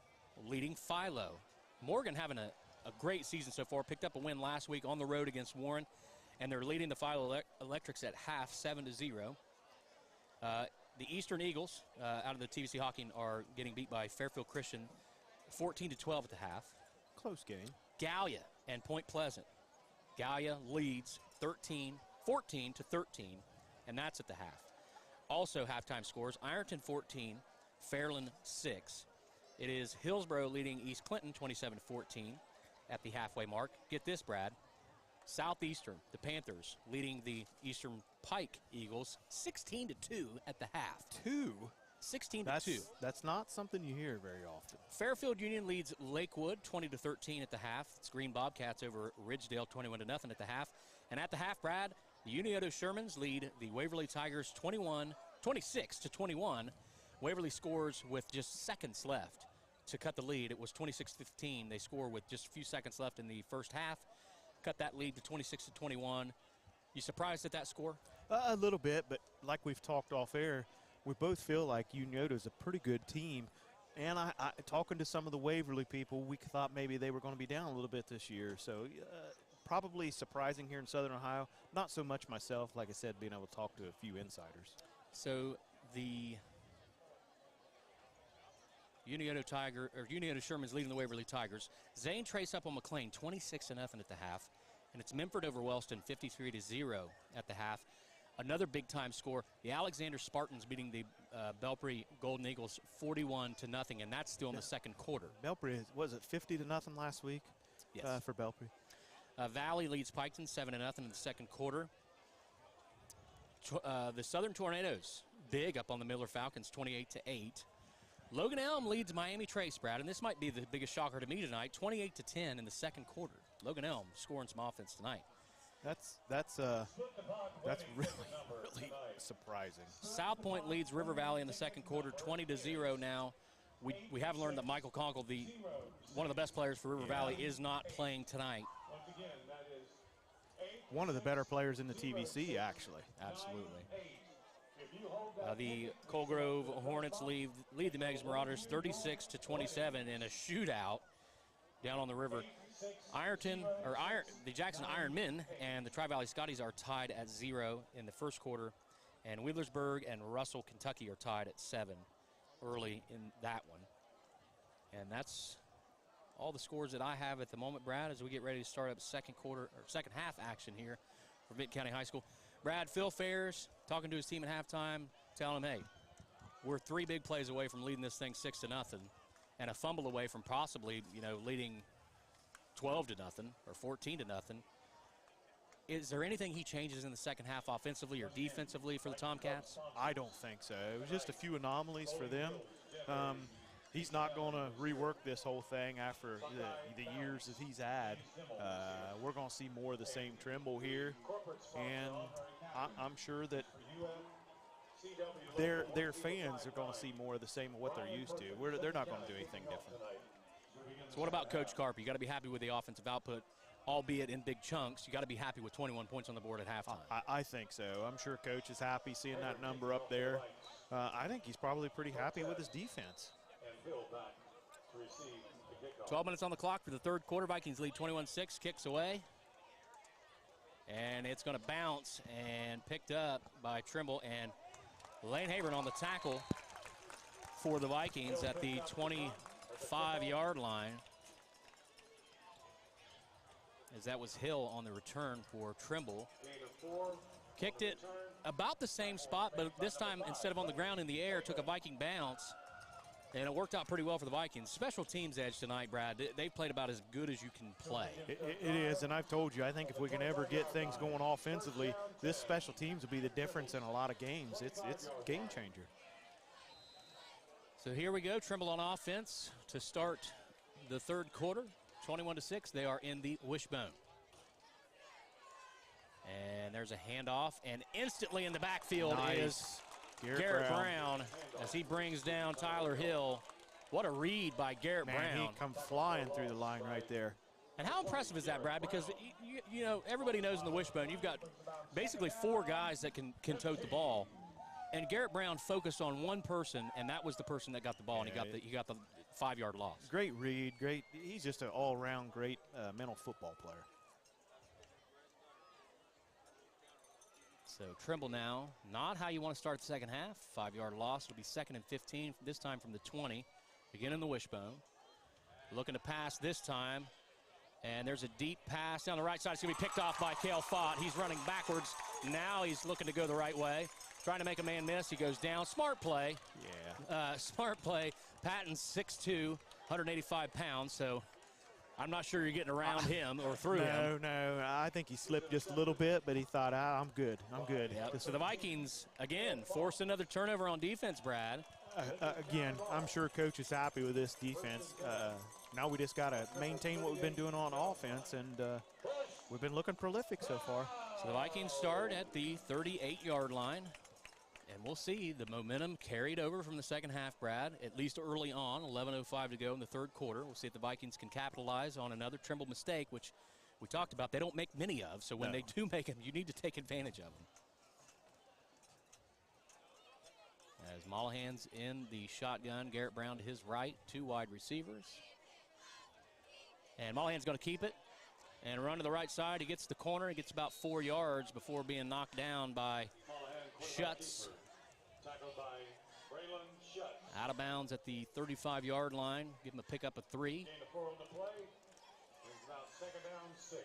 leading Philo. Morgan having a great season so far, picked up a win last week on the road against Warren, and they're leading the Philo Electrics at half, 7-0. The Eastern Eagles out of the TVC Hawking are getting beat by Fairfield Christian 14-12 at the half. Close game. Gallia and Point Pleasant. Gallia leads 14-13, and that's at the half. Also halftime scores, Ironton 14, Fairland 6. It is Hillsborough leading East Clinton 27-14 at the halfway mark. Get this, Brad. Southeastern, the Panthers, leading the Eastern Pike Eagles 16-2 at the half. 16-2. That's not something you hear very often. Fairfield Union leads Lakewood 20-13 at the half. It's Green Bobcats over Ridgedale 21-0 at the half. And at the half, Brad, the Unioto Shermans lead the Waverly Tigers 26-21. Waverly scores with just seconds left to cut the lead. It was 26-15. They score with just a few seconds left in the first half. Cut that lead to 26-21. You surprised at that score? A little bit, but like we've talked off air, we both feel like Unioto is a pretty good team. And I talking to some of the Waverly people, we thought maybe they were going to be down a little bit this year. So probably surprising here in Southern Ohio. Not so much myself, like I said, being able to talk to a few insiders. So the Unioto Sherman's leading the Waverly Tigers. Zane trace up on McLean 26-0 at the half. And it's Memphis over Wellston 53-0 at the half. Another big-time score, the Alexander Spartans beating the Belpre Golden Eagles 41-0, and that's still in the second quarter. Belpre, was it 50-0 last week? Yes. For Belpre? Valley leads Piketon 7-0 in the second quarter. The Southern Tornadoes, big up on the Miller Falcons, 28-8. Logan Elm leads Miami Trace, Brad, and this might be the biggest shocker to me tonight, 28-10 in the second quarter. Logan Elm scoring some offense tonight. That's really surprising. South Point leads River Valley in the second quarter, 20-0 now. We have learned that Michael Conkle, one of the best players for River Valley, is not playing tonight. One of the better players in the TVC, actually. Absolutely. The Coal Grove Hornets lead the Megs Marauders 36-27 in a shootout down on the river. The Jackson Ironmen and the Tri-Valley Scotties are tied at 0 in the first quarter, and Wheelersburg and Russell, Kentucky are tied at 7 early in that one. And that's all the scores that I have at the moment, Brad, as we get ready to start up second half action here for Vinton County High School. Brad, Phil Ferris talking to his team at halftime, telling him, hey, we're 3 big plays away from leading this thing 6-0 and a fumble away from possibly, leading 12-0 or 14-0. Is there anything he changes in the second half offensively or defensively for the Tomcats? I don't think so. It was just a few anomalies for them. He's not going to rework this whole thing after the years that he's had. We're going to see more of the same Trimble here, and I'm sure that their fans are going to see more of the same of what they're used to. They're not going to do anything different. So what about Coach Carp? You got to be happy with the offensive output, albeit in big chunks. You got to be happy with 21 points on the board at halftime. I think so. I'm sure Coach is happy seeing that number up there. I think he's probably pretty happy with his defense. 12 minutes on the clock for the third quarter. Vikings lead 21-6, kicks away. And it's going to bounce and picked up by Trimble. And Lane Havern on the tackle for the Vikings at the 25-yard line. As that was Hill on the return for Trimble. Kicked it about the same spot, but this time instead of on the ground in the air, took a Viking bounce. And it worked out pretty well for the Vikings. Special teams edge tonight, Brad. They've played about as good as you can play. It is, and I've told you, I think if we can ever get things going offensively, this special teams will be the difference in a lot of games. It's a game changer. So here we go, Trimble on offense to start the third quarter. 21-6, they are in the wishbone. And there's a handoff, and instantly in the backfield is Garrett Brown as he brings down Tyler Hill. What a read by Garrett Man, Brown. he come flying through the line right there. And how impressive is that, Brad? Because, you know, everybody knows in the wishbone you've got basically 4 guys that can tote the ball. And Garrett Brown focused on one person, and that was the person that got the ball, and he got the 5-yard loss. Great read, great. He's just an all-around great mental football player. So Trimble now, not how you want to start the second half. 5-yard loss. It'll be 2nd and 15, this time from the 20. Again in the wishbone. Looking to pass this time. And there's a deep pass down the right side. It's going to be picked off by Cale Fott. He's running backwards. Now he's looking to go the right way. Trying to make a man miss. He goes down. Smart play. Yeah. Smart play. Patton's 6'2", 185 pounds. So I'm not sure you're getting around him or through him. No. I think he slipped just a little bit, but he thought, I'm good. I'm good. Yep. So the Vikings, again, forced another turnover on defense, Brad. Again, I'm sure Coach is happy with this defense. Now we just got to maintain what we've been doing on offense, and we've been looking prolific so far. So the Vikings start at the 38-yard line, and we'll see the momentum carried over from the second half, Brad, at least early on. 11:05 to go in the third quarter. We'll see if the Vikings can capitalize on another Trimble mistake, which we talked about they don't make many of, so when they do make them, you need to take advantage of them. As Mollahan's in the shotgun, Garrett Brown to his right, 2 wide receivers. And Mollahan's going to keep it and run to the right side. He gets the corner. He gets about 4 yards before being knocked down by Schutz. Tackled by Braylon Schutz. Out of bounds at the 35-yard line. Give him a pickup of 3. Gain of 4 on the play. Brings about 2nd down 6.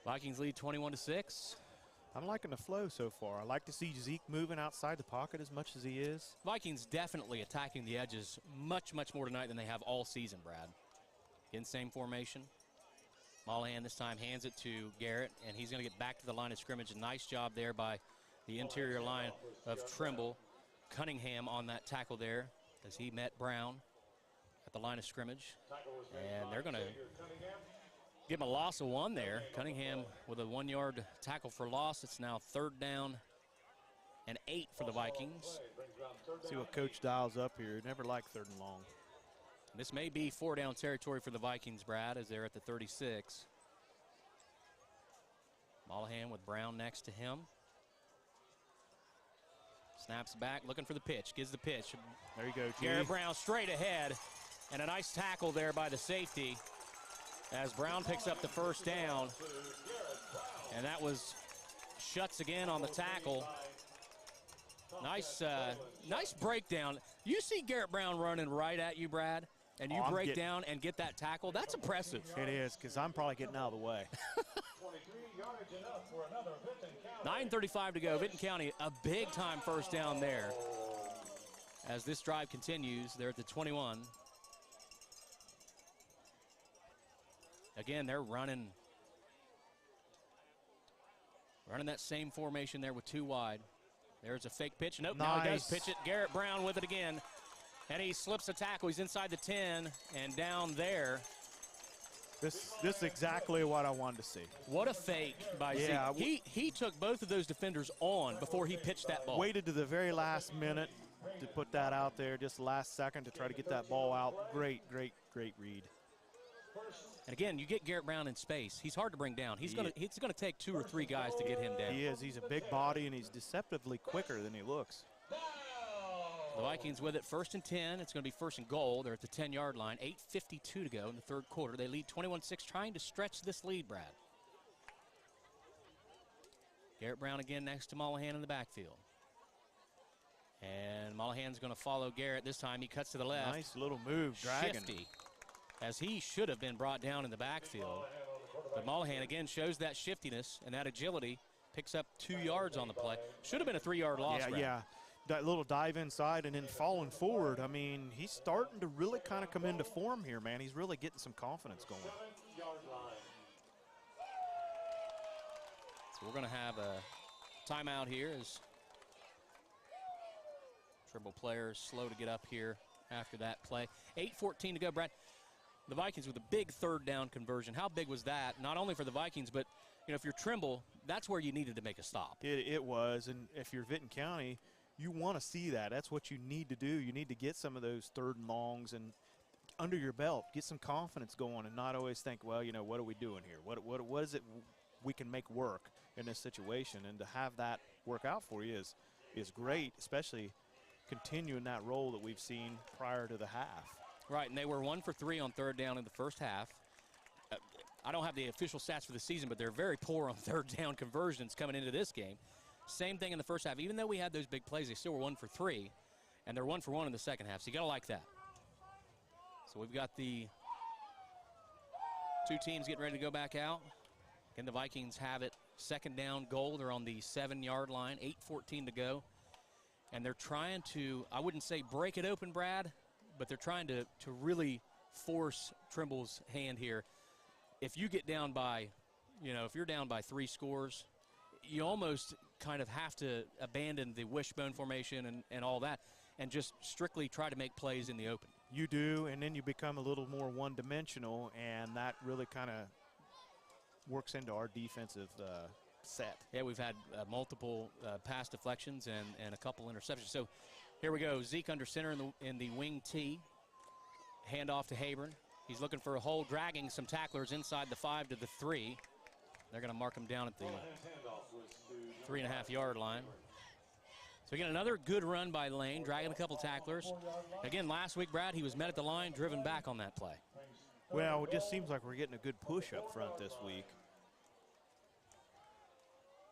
Vikings lead 21-6. I'm liking the flow so far. I like to see Zeke moving outside the pocket as much as he is. Vikings definitely attacking the edges much more tonight than they have all season, Brad. In same formation. Mollahan this time hands it to Garrett, and he's going to get back to the line of scrimmage. A nice job there by the interior line of Trimble. Cunningham on that tackle there as he met Brown at the line of scrimmage. And they're going to give him a loss of 1 there. Cunningham with a 1-yard tackle for loss. It's now 3rd down and 8 for the Vikings. See what Coach dials up here. Never like 3rd and long. This may be 4-down territory for the Vikings, Brad, as they're at the 36. Mollahan with Brown next to him. Snaps back, looking for the pitch. Gives the pitch. There you go, G. Garrett Brown straight ahead. And a nice tackle there by the safety as Brown picks up the 1st down. And that was Schutz again on the tackle. Nice breakdown. You see Garrett Brown running right at you, Brad, and you break down and get that tackle. That's impressive. It is, because I'm probably getting out of the way. 23 yards enough for another Vinton County. 9:35 to go. Vinton County, a big-time 1st down there. As this drive continues, they're at the 21. Again, they're running that same formation there with 2 wide. There's a fake pitch. Nope, nice. Now he does pitch it. Garrett Brown with it again. And he slips a tackle. He's inside the 10 and down there. This is exactly what I wanted to see. What a fake by Zeke. He took both of those defenders on before he pitched that ball. Waited to the very last minute to put that out there, just the last second to try to get that ball out. Great read. And again, you get Garrett Brown in space. He's hard to bring down. It's gonna take 2 or 3 guys to get him down. He is. He's a big body, and he's deceptively quicker than he looks. The Vikings with it, 1st and 10. It's going to be 1st and goal. They're at the 10-yard line. 8:52 to go in the 3rd quarter. They lead 21-6, trying to stretch this lead, Brad. Garrett Brown again next to Mollahan in the backfield. And Mollahan's going to follow Garrett. This time he cuts to the left. Nice little move, dragging. Shifty, as he should have been brought down in the backfield. But Mollahan again shows that shiftiness and that agility. Picks up 2 yards on the play. Should have been a 3-yard loss. Yeah. That little dive inside and then falling forward. I mean, he's starting to really kind of come into form here, man. He's really getting some confidence going. So we're going to have a timeout here as Trimble players slow to get up here after that play. 8:14 to go, Brad. The Vikings with a big 3rd down conversion. How big was that? Not only for the Vikings, but if you're Trimble, that's where you needed to make a stop. It was, and if you're Vinton County, you want to see that. That's what you need to do. You need to get some of those 3rd and longs and under your belt, get some confidence going, and not always think, well, you know, what are we doing here? What is it we can make work in this situation? And to have that work out for you is great, especially continuing that role that we've seen prior to the half. Right, and they were 1 for 3 on 3rd down in the first half. I don't have the official stats for the season, but they're very poor on 3rd down conversions coming into this game. Same thing in the first half. Even though we had those big plays, they still were 1 for 3, and they're 1 for 1 in the second half. So you got to like that. So we've got the 2 teams getting ready to go back out. And the Vikings have it 2nd down goal. They're on the 7-yard line, 8:14 to go. And they're trying to, I wouldn't say break it open, Brad, but they're trying to really force Trimble's hand here. If you get down by, if you're down by 3 scores, you almost kind of have to abandon the wishbone formation and all that and just strictly try to make plays in the open. You do, and then you become a little more one-dimensional, and that really kind of works into our defensive set. Yeah, we've had multiple pass deflections and a couple interceptions. So here we go. Zeke under center in the wing T. Handoff to Habron. He's looking for a hole, dragging some tacklers inside the 5 to the 3. They're going to mark him down at the 3.5-yard line. So again, another good run by Lane, dragging a couple tacklers. Again, last week, Brad, he was met at the line, driven back on that play. Well, it just seems like we're getting a good push up front this week.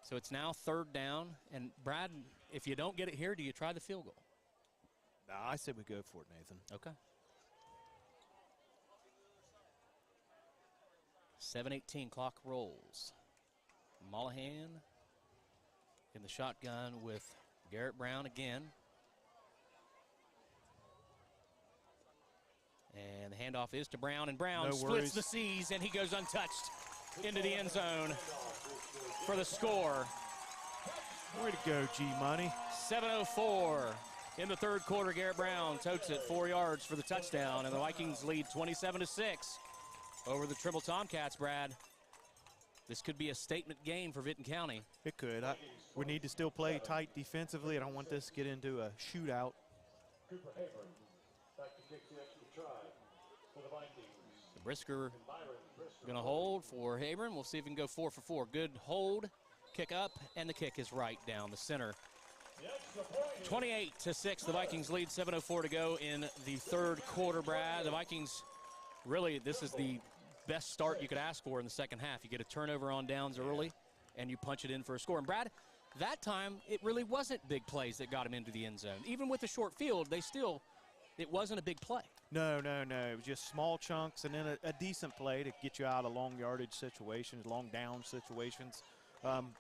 So it's now 3rd down. And, Brad, if you don't get it here, do you try the field goal? No, I said we go for it, Nathan. Okay. 7:18, clock rolls. Mollahan in the shotgun with Garrett Brown again. And the handoff is to Brown, and Brown splits the seas, and he goes untouched into the end zone for the score. Way to go, G-Money. 7:04 in the 3rd quarter. Garrett Brown totes it 4 yards for the touchdown, and the Vikings lead 27-6 over the Trimble Tomcats, Brad. This could be a statement game for Vinton County. It could. We need to still play tight defensively. I don't want this to get into a shootout. Cooper Habron back to kick the extra try for the Vikings. Brisker going to hold for Habron. We'll see if we can go 4 for 4. Good hold, kick up, and the kick is right down the center. 28-6, the Vikings lead, 7:04 to go in the 3rd quarter, Brad. The Vikings, really, this is the best start you could ask for in the second half. You get a turnover on downs early, and you punch it in for a score. And, Brad, that time, it really wasn't big plays that got him into the end zone. Even with the short field, it wasn't a big play. No. It was just small chunks and then a decent play to get you out of long yardage situations, long down situations.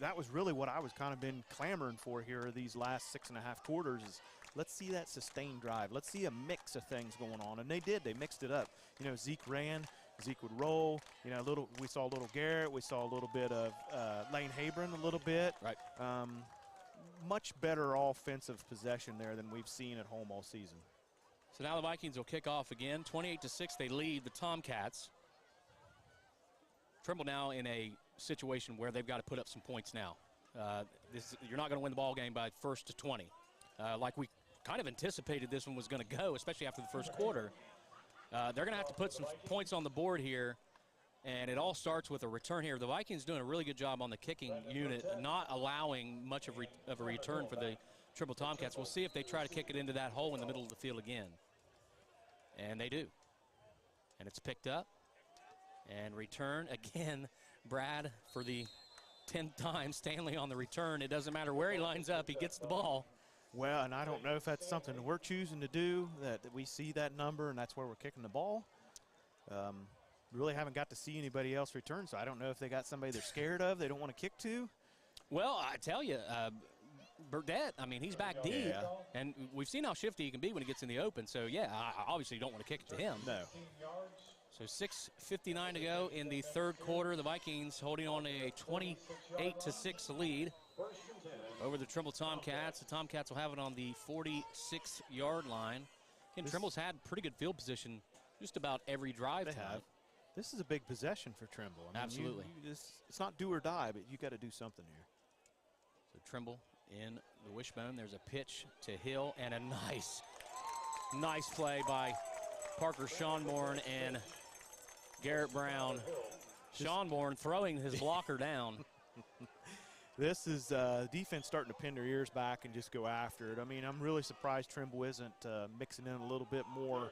That was really what I was kind of been clamoring for here these last 6.5 quarters is let's see that sustained drive. Let's see a mix of things going on. And they did. They mixed it up. Zeke ran. Zeke would roll. We saw a little Garrett. We saw a little bit of Lane Habron a little bit. Right. Much better offensive possession there than we've seen at home all season. So now the Vikings will kick off again. 28-6, they lead the Tomcats. Trimble now in a situation where they've got to put up some points now. You're not going to win the ball game by 1st to 20. Like we kind of anticipated this one was going to go, especially after the first quarter. They're going to have to put some points on the board here, and it all starts with a return here. The Vikings doing a really good job on the kicking unit, not allowing much of a return for the Trimble Tomcats. We'll see if they try to kick it into that hole in the middle of the field again. And they do. And it's picked up. And return again, Brad, for the 10th time, Stanley on the return. It doesn't matter where he lines up, he gets the ball. Well, and I don't know if that's something we're choosing to do, that we see that number and that's where we're kicking the ball. Really haven't got to see anybody else return, so I don't know if they got somebody they're scared of, they don't want to kick to. Well, I tell you, Burdette, he's back deep, Yeah. and we've seen how shifty he can be when he gets in the open. So, yeah, I obviously don't want to kick it to him. No. So 6:59 to go in the 3rd quarter. The Vikings holding on a 28-6 lead over the Trimble Tomcats. The Tomcats will have it on the 46-yard line. And Trimble's had pretty good field position just about every drive They tonight. have. This is a big possession for Trimble. Absolutely. It's not do or die, but you got to do something here. So Trimble in the wishbone. There's a pitch to Hill and a nice play by Parker Schonborn and Garrett Brown. Schonborn throwing his blocker down. This is defense starting to pin their ears back and just go after it. I mean, I'm really surprised Trimble isn't mixing in a little bit more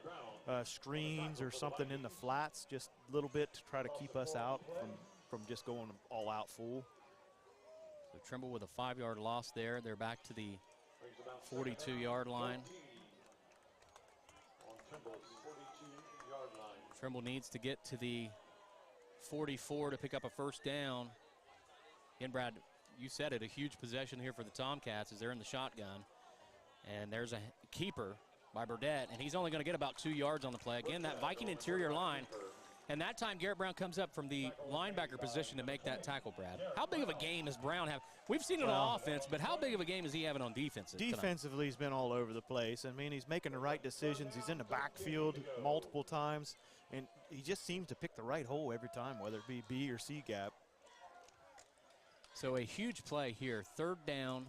screens or something in the flats, just a little bit to try to keep us out from just going all out full. So Trimble with a 5-yard loss there. They're back to the 42-yard line. Trimble needs to get to the 44 to pick up a first down. Again, Brad, you said it, a huge possession here for the Tomcats as they're in the shotgun. And there's a keeper by Burdett, and he's only going to get about 2 yards on the play. Again, that Viking interior line. And that time, Garrett Brown comes up from the linebacker position to make that tackle, Brad. How big of a game does Brown have? We've seen it on offense, but how big of a game is he having on defense? Defensively, he's been all over the place. I mean, he's making the right decisions. He's in the backfield multiple times, and he just seems to pick the right hole every time, whether it be B or C gap. So a huge play here. 3rd down,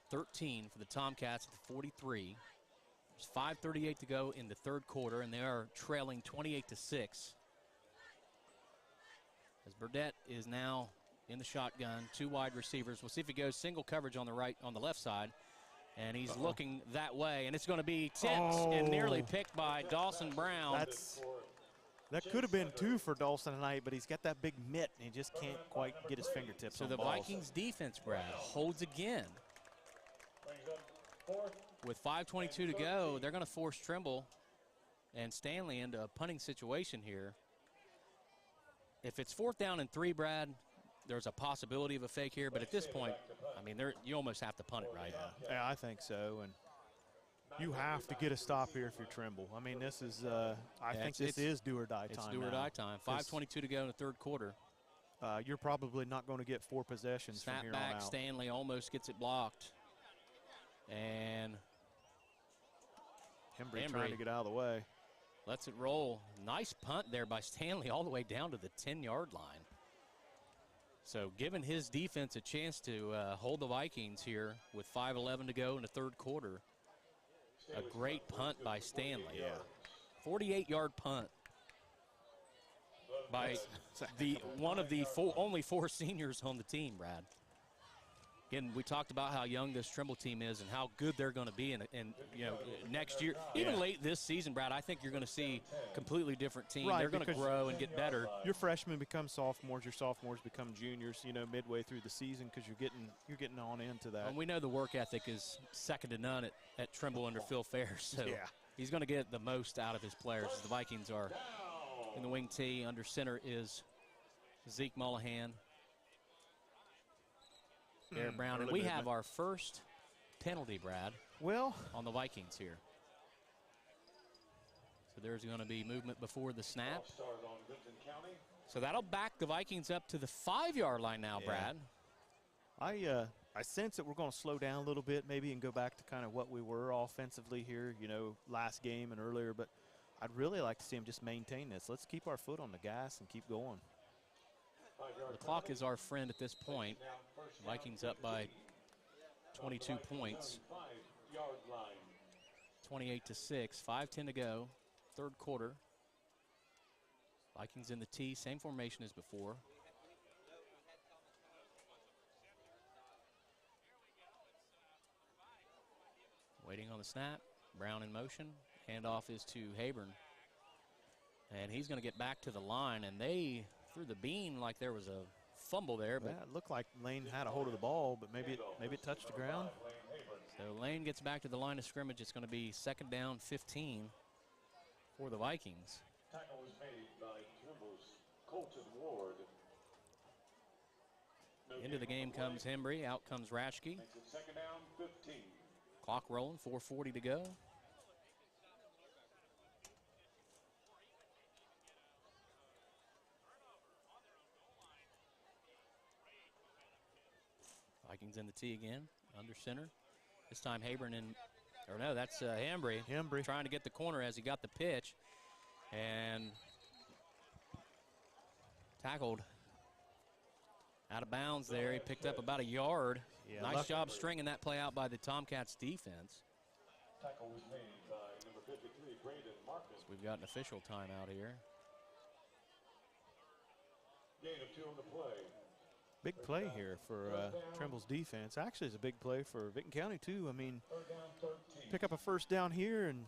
13 for the Tomcats at the 43. There's 5:38 to go in the 3rd quarter, and they are trailing 28-6. As Burdett is now in the shotgun, 2 wide receivers. We'll see if he goes single coverage on the left side, and he's looking that way, and it's going to be tipped and nearly picked by Dawson Brown. That could have been 2 for Dawson tonight, but he's got that big mitt, and he just can't quite get his fingertips So on the balls. Vikings defense, Brad, holds again. With 5:22 to go, they're going to force Trimble and Stanley into a punting situation here. If it's 4th down and 3, Brad, there's a possibility of a fake here, but at this point, I mean, you almost have to punt it, right? Yeah, I think so, and you have to get a stop here if you're Trimble. I mean, this is, I think this is do or die time. It's do or die time. 5:22 to go in the 3rd quarter. You're probably not going to get 4 possessions from here on out. Snap back, Stanley almost gets it blocked. And Hembry trying to get out of the way. Lets it roll. Nice punt there by Stanley all the way down to the 10-yard line. So giving his defense a chance to hold the Vikings here with 5:11 to go in the 3rd quarter. A great punt by Stanley. Yeah. 48-yard punt by one of the only 4 seniors on the team, Brad. Again, we talked about how young this Trimble team is and how good they're going to be in next year. Even late this season, Brad, I think you're going to see a completely different team. Right, they're going to grow and get better. Your freshmen become sophomores, your sophomores become juniors, midway through the season because you're getting on into that. And we know the work ethic is second to none at Trimble under Phil Ferris. So he's going to get the most out of his players. The Vikings are in the wing tee. Under center is Zeke Mullahan. Garrett Brown, and we have our first penalty, Brad, on the Vikings here. So there's going to be movement before the snap. So that'll back the Vikings up to the 5-yard line now, Brad. I sense that we're going to slow down a little bit maybe and go back to kind of what we were offensively here, last game and earlier, but I'd really like to see him just maintain this. Let's keep our foot on the gas and keep going. The clock is our friend at this point. Vikings up by 22 points. 28-6, 5:10 to go, 3rd quarter. Vikings in the tee, same formation as before. Waiting on the snap, Brown in motion. Handoff is to Hayburn. And he's going to get back to the line, and they threw the bean like there was a fumble there. But it looked like Lane had a hold of the ball, but maybe it touched the ground. So Lane gets back to the line of scrimmage. It's going to be 2nd down 15 for the Vikings. Tackle was made by Trimble's Colton Ward. Into the game comes Hembry. Out comes Rashke. Makes it 2nd down 15. Clock rolling, 4:40 to go. Vikings in the tee again, under center. This time Hayburn that's Hembry. Hembry trying to get the corner as he got the pitch. And tackled out of bounds there. He picked up about a yard. Yeah, nice job stringing that play out by the Tomcats defense. Tackle was made by number 53, Braden Marcus. So we've got an official timeout here. Gain of 2 on the play. Big play here for Trimble's defense. Actually, it's a big play for Vinton County, too. I mean, Third down, 13. pick up a first down here, and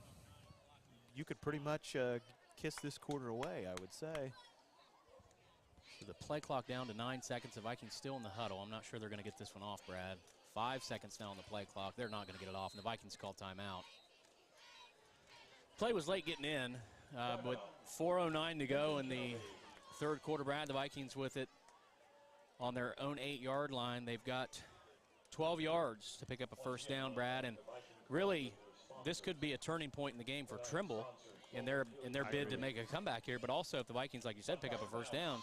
you could pretty much kiss this quarter away, I would say. So the play clock down to 9 seconds. The Vikings still in the huddle. I'm not sure they're going to get this one off, Brad. 5 seconds now on the play clock. They're not going to get it off, and the Vikings call timeout. Play was late getting in, with 4:09 to go in the third quarter. Brad, the Vikings with it on their own 8-yard line. They've got 12 yards to pick up a first down, Brad, and really this could be a turning point in the game for Trimble in their bid to make a comeback here. But also, if the Vikings, like you said, pick up a first down,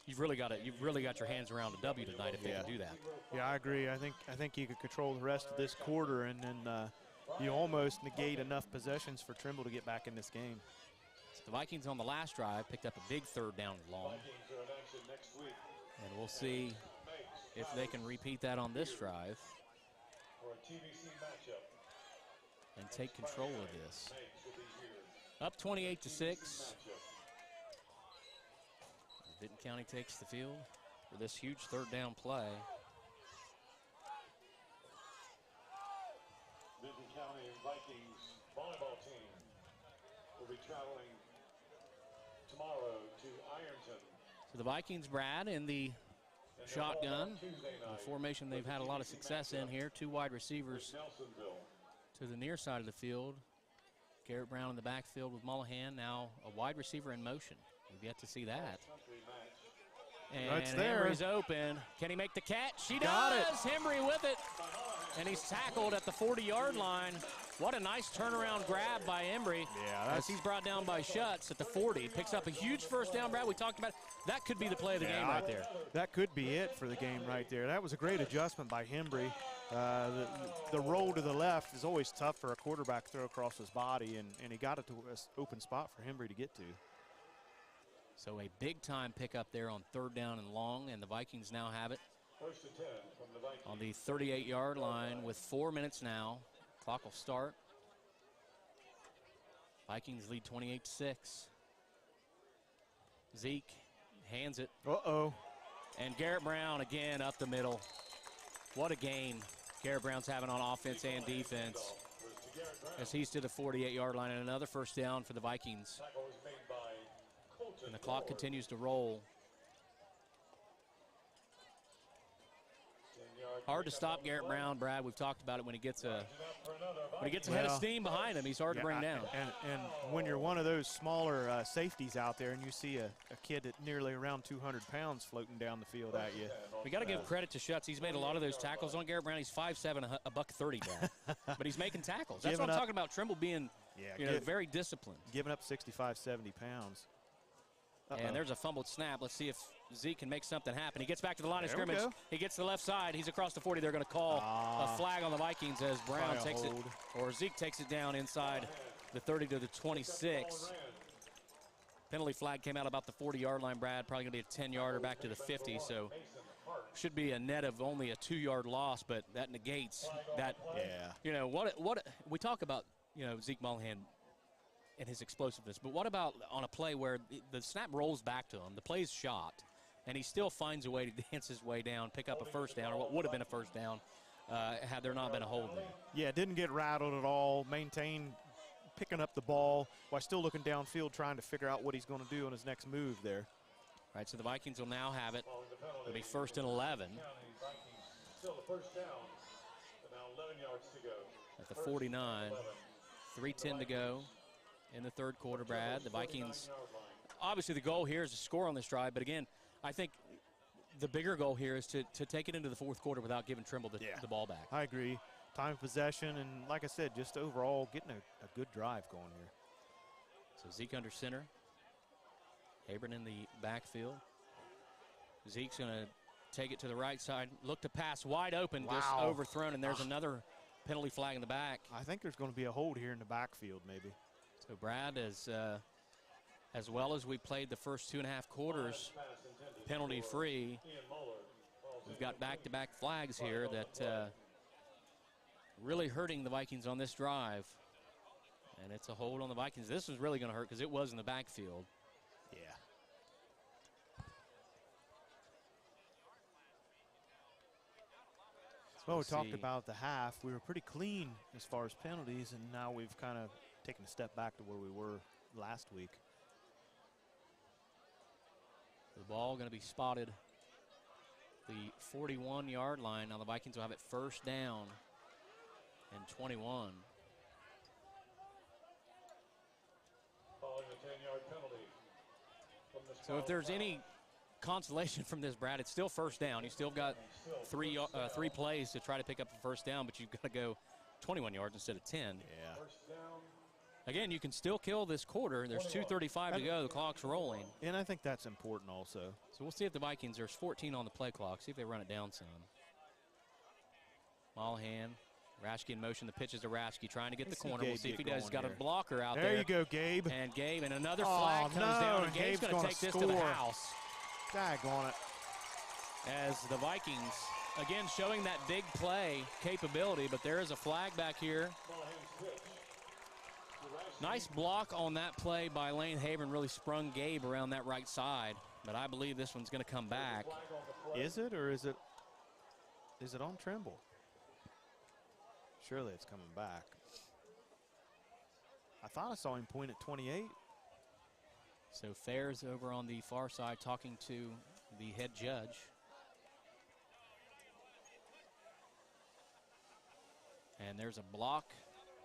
you've really got your hands around a W tonight if they can do that. Yeah, I agree. I think you could control the rest of this quarter, and then you almost negate enough possessions for Trimble to get back in this game. So the Vikings on the last drive picked up a big third down and long, Vikings are in action next week and we'll see if they can repeat that on this drive for a TBC matchup. and take control of this. Meigs will be here. Up 28-6. Matchup. Vinton County takes the field for this huge third down play. Vinton County Vikings volleyball team will be traveling tomorrow to Ironton. So the Vikings, Brad, in the And shotgun, Tuesday the night formation they've had a lot of success in here. 2 wide receivers Nelsonville. to the near side of the field. Garrett Brown in the backfield with Mullahan. Now a wide receiver in motion. We've yet to see that. Country match. And That's there. Embry's open. Can he make the catch? He Got it. does. Embry with it. And he's tackled at the 40-yard line. What a nice turnaround grab by Embry. Yeah, as he's brought down by Schutz at the 40. Picks up a huge first down, Brad. We talked about it. That could be the play of the game right there. That could be it for the game right there. That was a great adjustment by Embry. The roll to the left is always tough for a quarterback to throw across his body, and he got it to an open spot for Embry to get to. So a big-time pickup there on third down and long, and the Vikings now have it First and 10 from the Vikings. on the 38-yard line with 4 minutes now. Clock will start. Vikings lead 28-6. Zeke hands it, Uh-oh. and Garrett Brown again up the middle. What a game Garrett Brown's having on offense and defense as he's to the 48-yard line, and another first down for the Vikings. Tackle was made by Colton And the clock Ward. continues to roll. 10-yard Hard to pickup stop on the Garrett play. Brown, Brad. We've talked about it when he gets a For another head of Well, steam behind him. He's hard to bring down. And when you're one of those smaller safeties out there and you see a kid at nearly around 200 pounds floating down the field at you. We got to give credit to Schutz. He's made a lot of those tackles on Garrett Brown. He's 5'7", a buck 30, Brad. But he's making tackles. That's what Giving I'm up- talking about. Trimble being, very disciplined. Giving up 65, 70 pounds. And there's a fumbled snap. Let's see if Zeke can make something happen. He gets back to the line of There we scrimmage. go. He gets to the left side. He's across the 40. They're going to call a flag on the Vikings as Brown Probably a takes it, hold. or Zeke takes it down inside the 30 to the 26. Penalty flag came out about the 40-yard line, Brad. Probably going to be a 10-yarder back to the 50. So should be a net of only a 2-yard loss, but that negates that. Yeah. What we talk about, Zeke Mullahan and his explosiveness, but what about on a play where the snap rolls back to him, the play's shot, and he still finds a way to dance his way down, pick up a first down, or what would have been a first down had there not been a hold there. Yeah, didn't get rattled at all. Maintained picking up the ball while still looking downfield, trying to figure out what he's going to do on his next move there. All right, so the Vikings will now have it. It'll be 1st and 11 Still the first down. But now 11 yards to go. at the 49. 3:10 to go in the third quarter, Brad. The Vikings, obviously the goal here is to score on this drive, but again, I think the bigger goal here is to take it into the fourth quarter without giving Trimble the ball back. I agree. Time of possession, and like I said, just overall getting a good drive going here. So Zeke under center. Abram in the backfield. Zeke's going to take it to the right side. Look to pass wide open, just Wow. overthrown, and there's another penalty flag in the back. I think there's going to be a hold here in the backfield maybe. So Brad, as well as we played the first 2.5 quarters penalty free, we've got back-to-back flags here that really hurting the Vikings on this drive. And it's a hold on the Vikings. This is really going to hurt because it was in the backfield. Yeah. Well, we talked about the half. We were pretty clean as far as penalties, and now we've kind of taken a step back to where we were last week. The ball going to be spotted the 41-yard line. Now the Vikings will have it first down and 21. Following the 10-yard penalty from the So if there's any consolation from this, Brad, it's still first down. You still got three plays to try to pick up a first down, but you've got to go 21 yards instead of 10. Yeah. first down. Again, you can still kill this quarter. There's 2:35 to go. The clock's rolling. And I think that's important also. So we'll see if the Vikings, there's 14 on the play clock, see if they run it down some. Mollahan, Raschke in motion. The pitch is to Raschke, trying to get the corner. We'll see if he does. He's got a blocker out there. There you go, Gabe. And Gabe, and another flag comes down, and Gabe's going to take this to the house. Daggone it. As the Vikings, again, showing that big play capability, but there is a flag back here. Nice block on that play by Lane Haven, really sprung Gabe around that right side, but I believe this one's going to come back. Is it, or is it on Trimble? Surely it's coming back. I thought I saw him point at 28. So Fair's over on the far side talking to the head judge. And there's a block.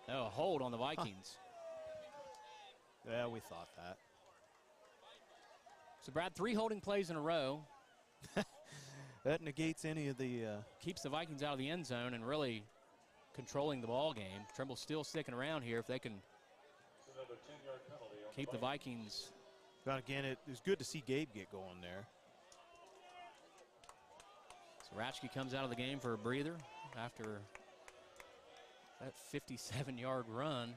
Oh, a hold on the Vikings. Yeah, we thought that. So, Brad, 3 holding plays in a row. That negates any of the... Keeps the Vikings out of the end zone and really controlling the ball game. Trimble's still sticking around here if they can Another 10-yard penalty on keep the Vikings. But again, it was good to see Gabe get going there. So Raschke comes out of the game for a breather after that 57-yard run.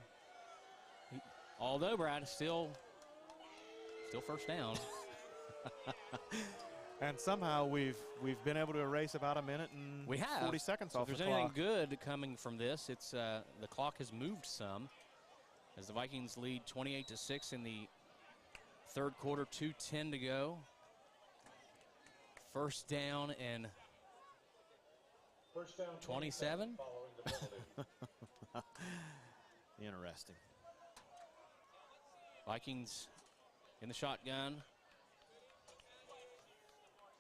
Although, Brad, is still first down. And somehow we've been able to erase about a minute and we have 40 seconds so off the if there's clock. anything good coming from this, it's the clock has moved some as the Vikings lead 28-6 in the third quarter, 2:10 to go. First down and 27. following the penalty. Interesting. Vikings in the shotgun.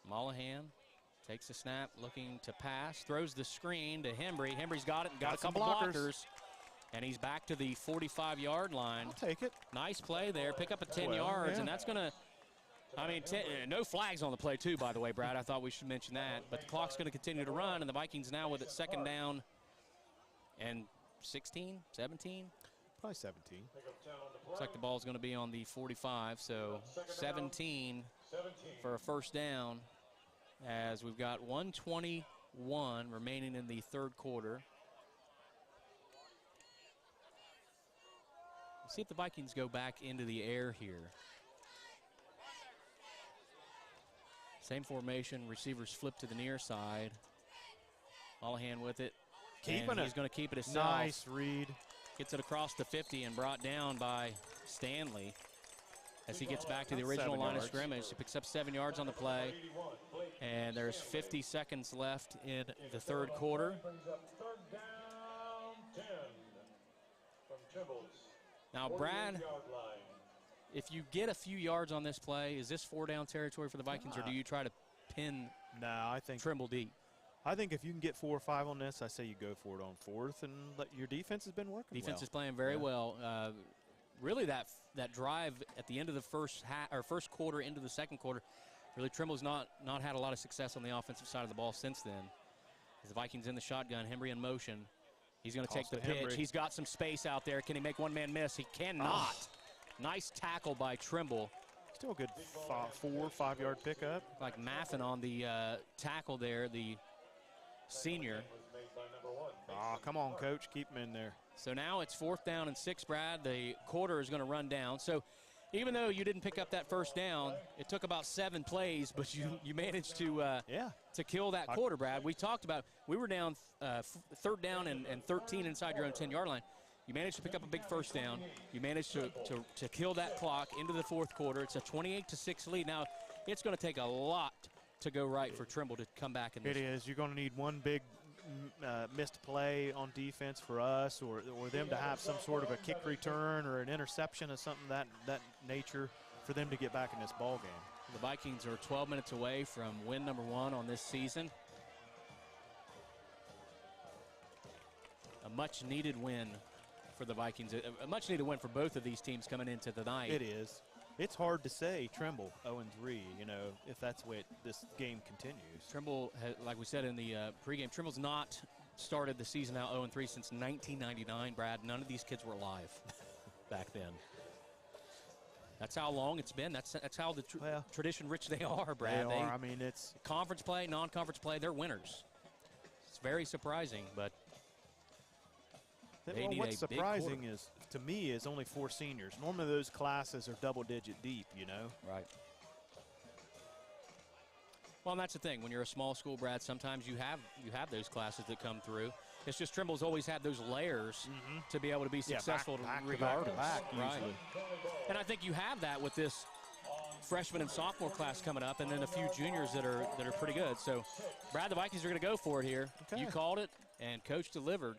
Mollahan takes the snap, looking to pass, throws the screen to Hembry. Hembry's got it, got a couple blockers. And he's back to the 45-yard line. I'll take it. Nice play there. Pick up a 10 yards, and that's going to, I mean, no flags on the play, too, by the way, Brad. I thought we should mention that. But the clock's going to continue to run, and the Vikings now with it second down and 16, 17. Probably 17. Looks like the ball's going to be on the 45, so 17 for a first down as we've got 1:21 remaining in the third quarter. Let's see if the Vikings go back into the air here. Same formation, receivers flip to the near side. Mollahan with it. Keeping it. He's going to keep it himself. Nice read. Gets it across the 50 and brought down by Stanley as he gets back to the original line of scrimmage. He picks up 7 yards on the play, and there's 50 seconds left in the third quarter. Brings up third down 10 from Trimble's Now, Brad, 48-yard line. if you get a few yards on this play, is this 4-down territory for the Vikings, or do you try to pin No, I think Trimble deep? I think if you can get 4 or 5 on this, I say you go for it on fourth, and your defense has been working Defense well. is playing very well. Really, that drive at the end of the first quarter into the second quarter, really Trimble's not had a lot of success on the offensive side of the ball since then. As the Vikings in the shotgun, Hembry in motion. He's going to take the pitch. He's got some space out there. Can he make one man miss? He cannot. Nice tackle by Trimble. Still a good 4 or 5 yard pickup. Like Maffin on the tackle there, the senior. Oh, come on, Coach. Keep him in there. So now it's 4th down and 6, Brad. The quarter is going to run down. So Even though you didn't pick up that first down, it took about 7 plays, but you managed to kill that quarter, Brad. We talked about we were down 3rd down and 13 inside your own 10-yard line. You managed to pick up a big first down. You managed to kill that clock into the 4th quarter. It's a 28-6 lead. Now, it's going to take a lot to go right for Trimble to come back in this. It is. You're going to need one big missed play on defense for us, or them to have some sort of a kick return or an interception of something that nature for them to get back in this ball game. The Vikings are 12 minutes away from win number 1 on this season. A much-needed win for the Vikings. A much-needed win for both of these teams coming into the night. It is. It's hard to say Trimble 0-3, if that's the way this game continues. Trimble, like we said in the pregame, Trimble's not started the season out 0-3 since 1999, Brad. None of these kids were alive back then. That's how long it's been. That's how the tradition-rich they are, Brad. They are. I mean, it's conference play, non-conference play, they're winners. It's very surprising, but they need what's a big surprising quarter. is, to me, is only 4 seniors. Normally those classes are double-digit deep, Right. Well, and that's the thing. When you're a small school, Brad, sometimes you have those classes that come through. It's just Trimble's always had those layers to be able to be successful regardless. Back, right. And I think you have that with this freshman and sophomore class coming up, and then a few juniors that are pretty good. So, Brad, the Vikings are going to go for it here. Okay. You called it, and Coach delivered.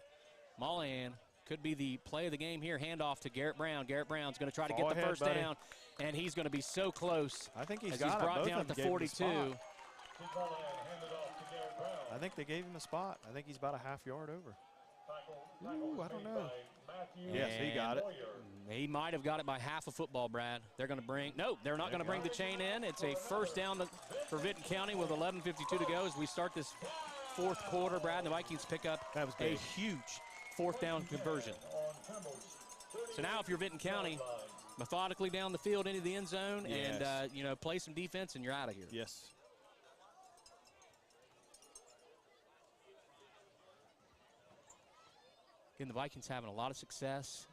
Mollahan could be the play of the game here. Handoff to Garrett Brown. Garrett Brown's going to try to get the first down, and he's going to be so close. I think he's brought down at the 42. I think they gave him a spot. I think he's about a half yard over. Ooh, I don't know. Yes, he got it. He might have got it by half a football, Brad. They're going to bring – no, they're not going to bring the chain in. It's a first down for Vinton County with 11:52 to go as we start this 4th quarter, Brad. The Vikings pick up a huge 4th down conversion. So now if you're Vinton County, methodically down the field into the end zone and, play some defense and you're out of here. Yes. Again, the Vikings having a lot of success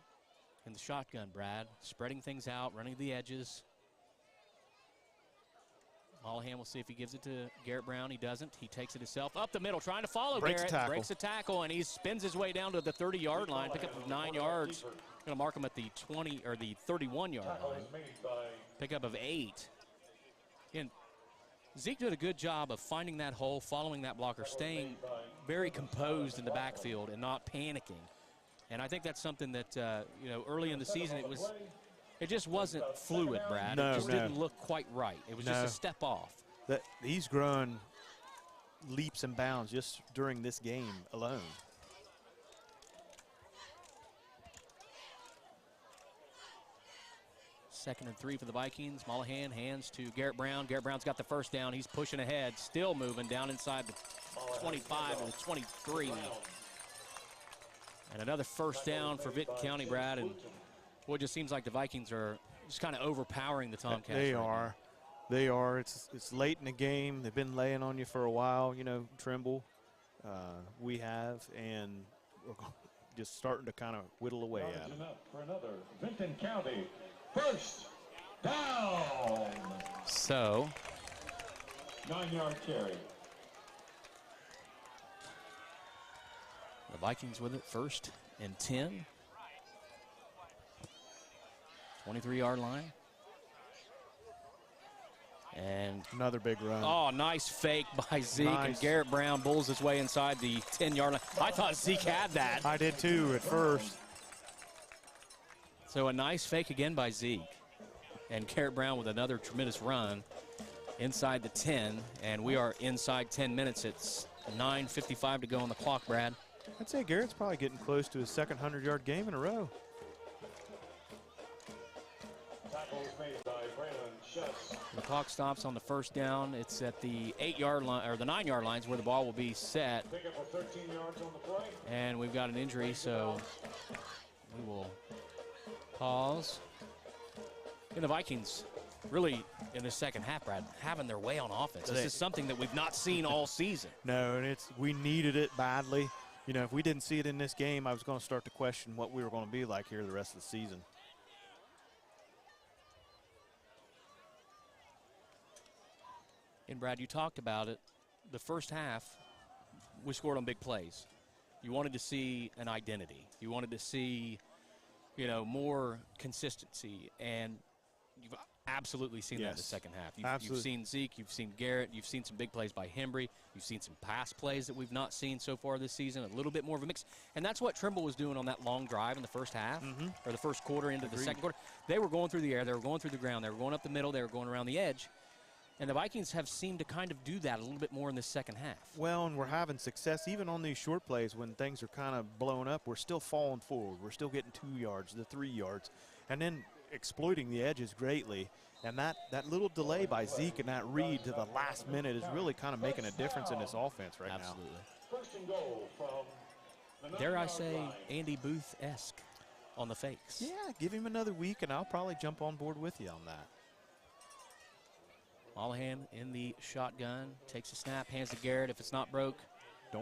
in the shotgun, Brad. Spreading things out, running the edges. Mollahan will see if he gives it to Garrett Brown. He doesn't. He takes it himself up the middle, trying to follow Garrett. Breaks a tackle, and he spins his way down to the 30-yard line. Pick up 9 yards. Going to mark him at the 20 or the 31-yard line. Pick up of 8. Again, Zeke did a good job of finding that hole, following that blocker, staying very composed in the backfield and not panicking. And I think that's something that, early in the season it just wasn't fluid, Brad. It just didn't look quite right. It was just a step off. He's grown leaps and bounds just during this game alone. Second and 3 for the Vikings. Mollahan hands to Garrett Brown. Garrett Brown's got the first down. He's pushing ahead, still moving down inside the 25 to the 23. And another first down for Vinton County, Brad. And boy, it just seems like the Vikings are just kind of overpowering the Tomcats. They are. They are. It's late in the game. They've been laying on you for a while, Trimble. We have, and we're just starting to kind of whittle away at them. For another Vinton County first down. So 9-yard carry. The Vikings with it, 1st and 10. 23-yard line. And another big run. Oh, nice fake by Zeke. Nice. And Garrett Brown bulls his way inside the 10-yard line. I thought Zeke had that. I did too at first. So a nice fake again by Zeke. And Garrett Brown with another tremendous run inside the 10. And we are inside 10 minutes. It's 9:55 to go on the clock, Brad. I'd say Garrett's probably getting close to his second 100-yard game in a row. The clock stops on the first down. It's at the 8-yard line, or the 9-yard lines, where the ball will be set. And we've got an injury, so we will pause. And the Vikings really, in the second half, Brad, having their way on offense. This is something that we've not seen all season. No, and we needed it badly. If we didn't see it in this game, I was going to start to question what we were going to be like here the rest of the season. And, Brad, you talked about it. The first half, we scored on big plays. You wanted to see an identity. You wanted to see, more consistency. And you've absolutely seen that in the second half. You've seen Zeke. You've seen Garrett. You've seen some big plays by Hembry. You've seen some pass plays that we've not seen so far this season, a little bit more of a mix. And that's what Trimble was doing on that long drive in the first half, or the first quarter into the second quarter. They were going through the air. They were going through the ground. They were going up the middle. They were going around the edge. And the Vikings have seemed to kind of do that a little bit more in the second half. Well, and we're having success even on these short plays when things are kind of blown up. We're still falling forward. We're still getting 2 yards, the 3 yards, and then exploiting the edges greatly. And that little delay by Zeke and that read to the last minute is really kind of making a difference in this offense right now. First and goal from the Dare I 9-yard say line. Andy Booth-esque on the fakes. Yeah, give him another week, and I'll probably jump on board with you on that. Allahan in the shotgun, takes a snap, hands to Garrett. If it's not broke,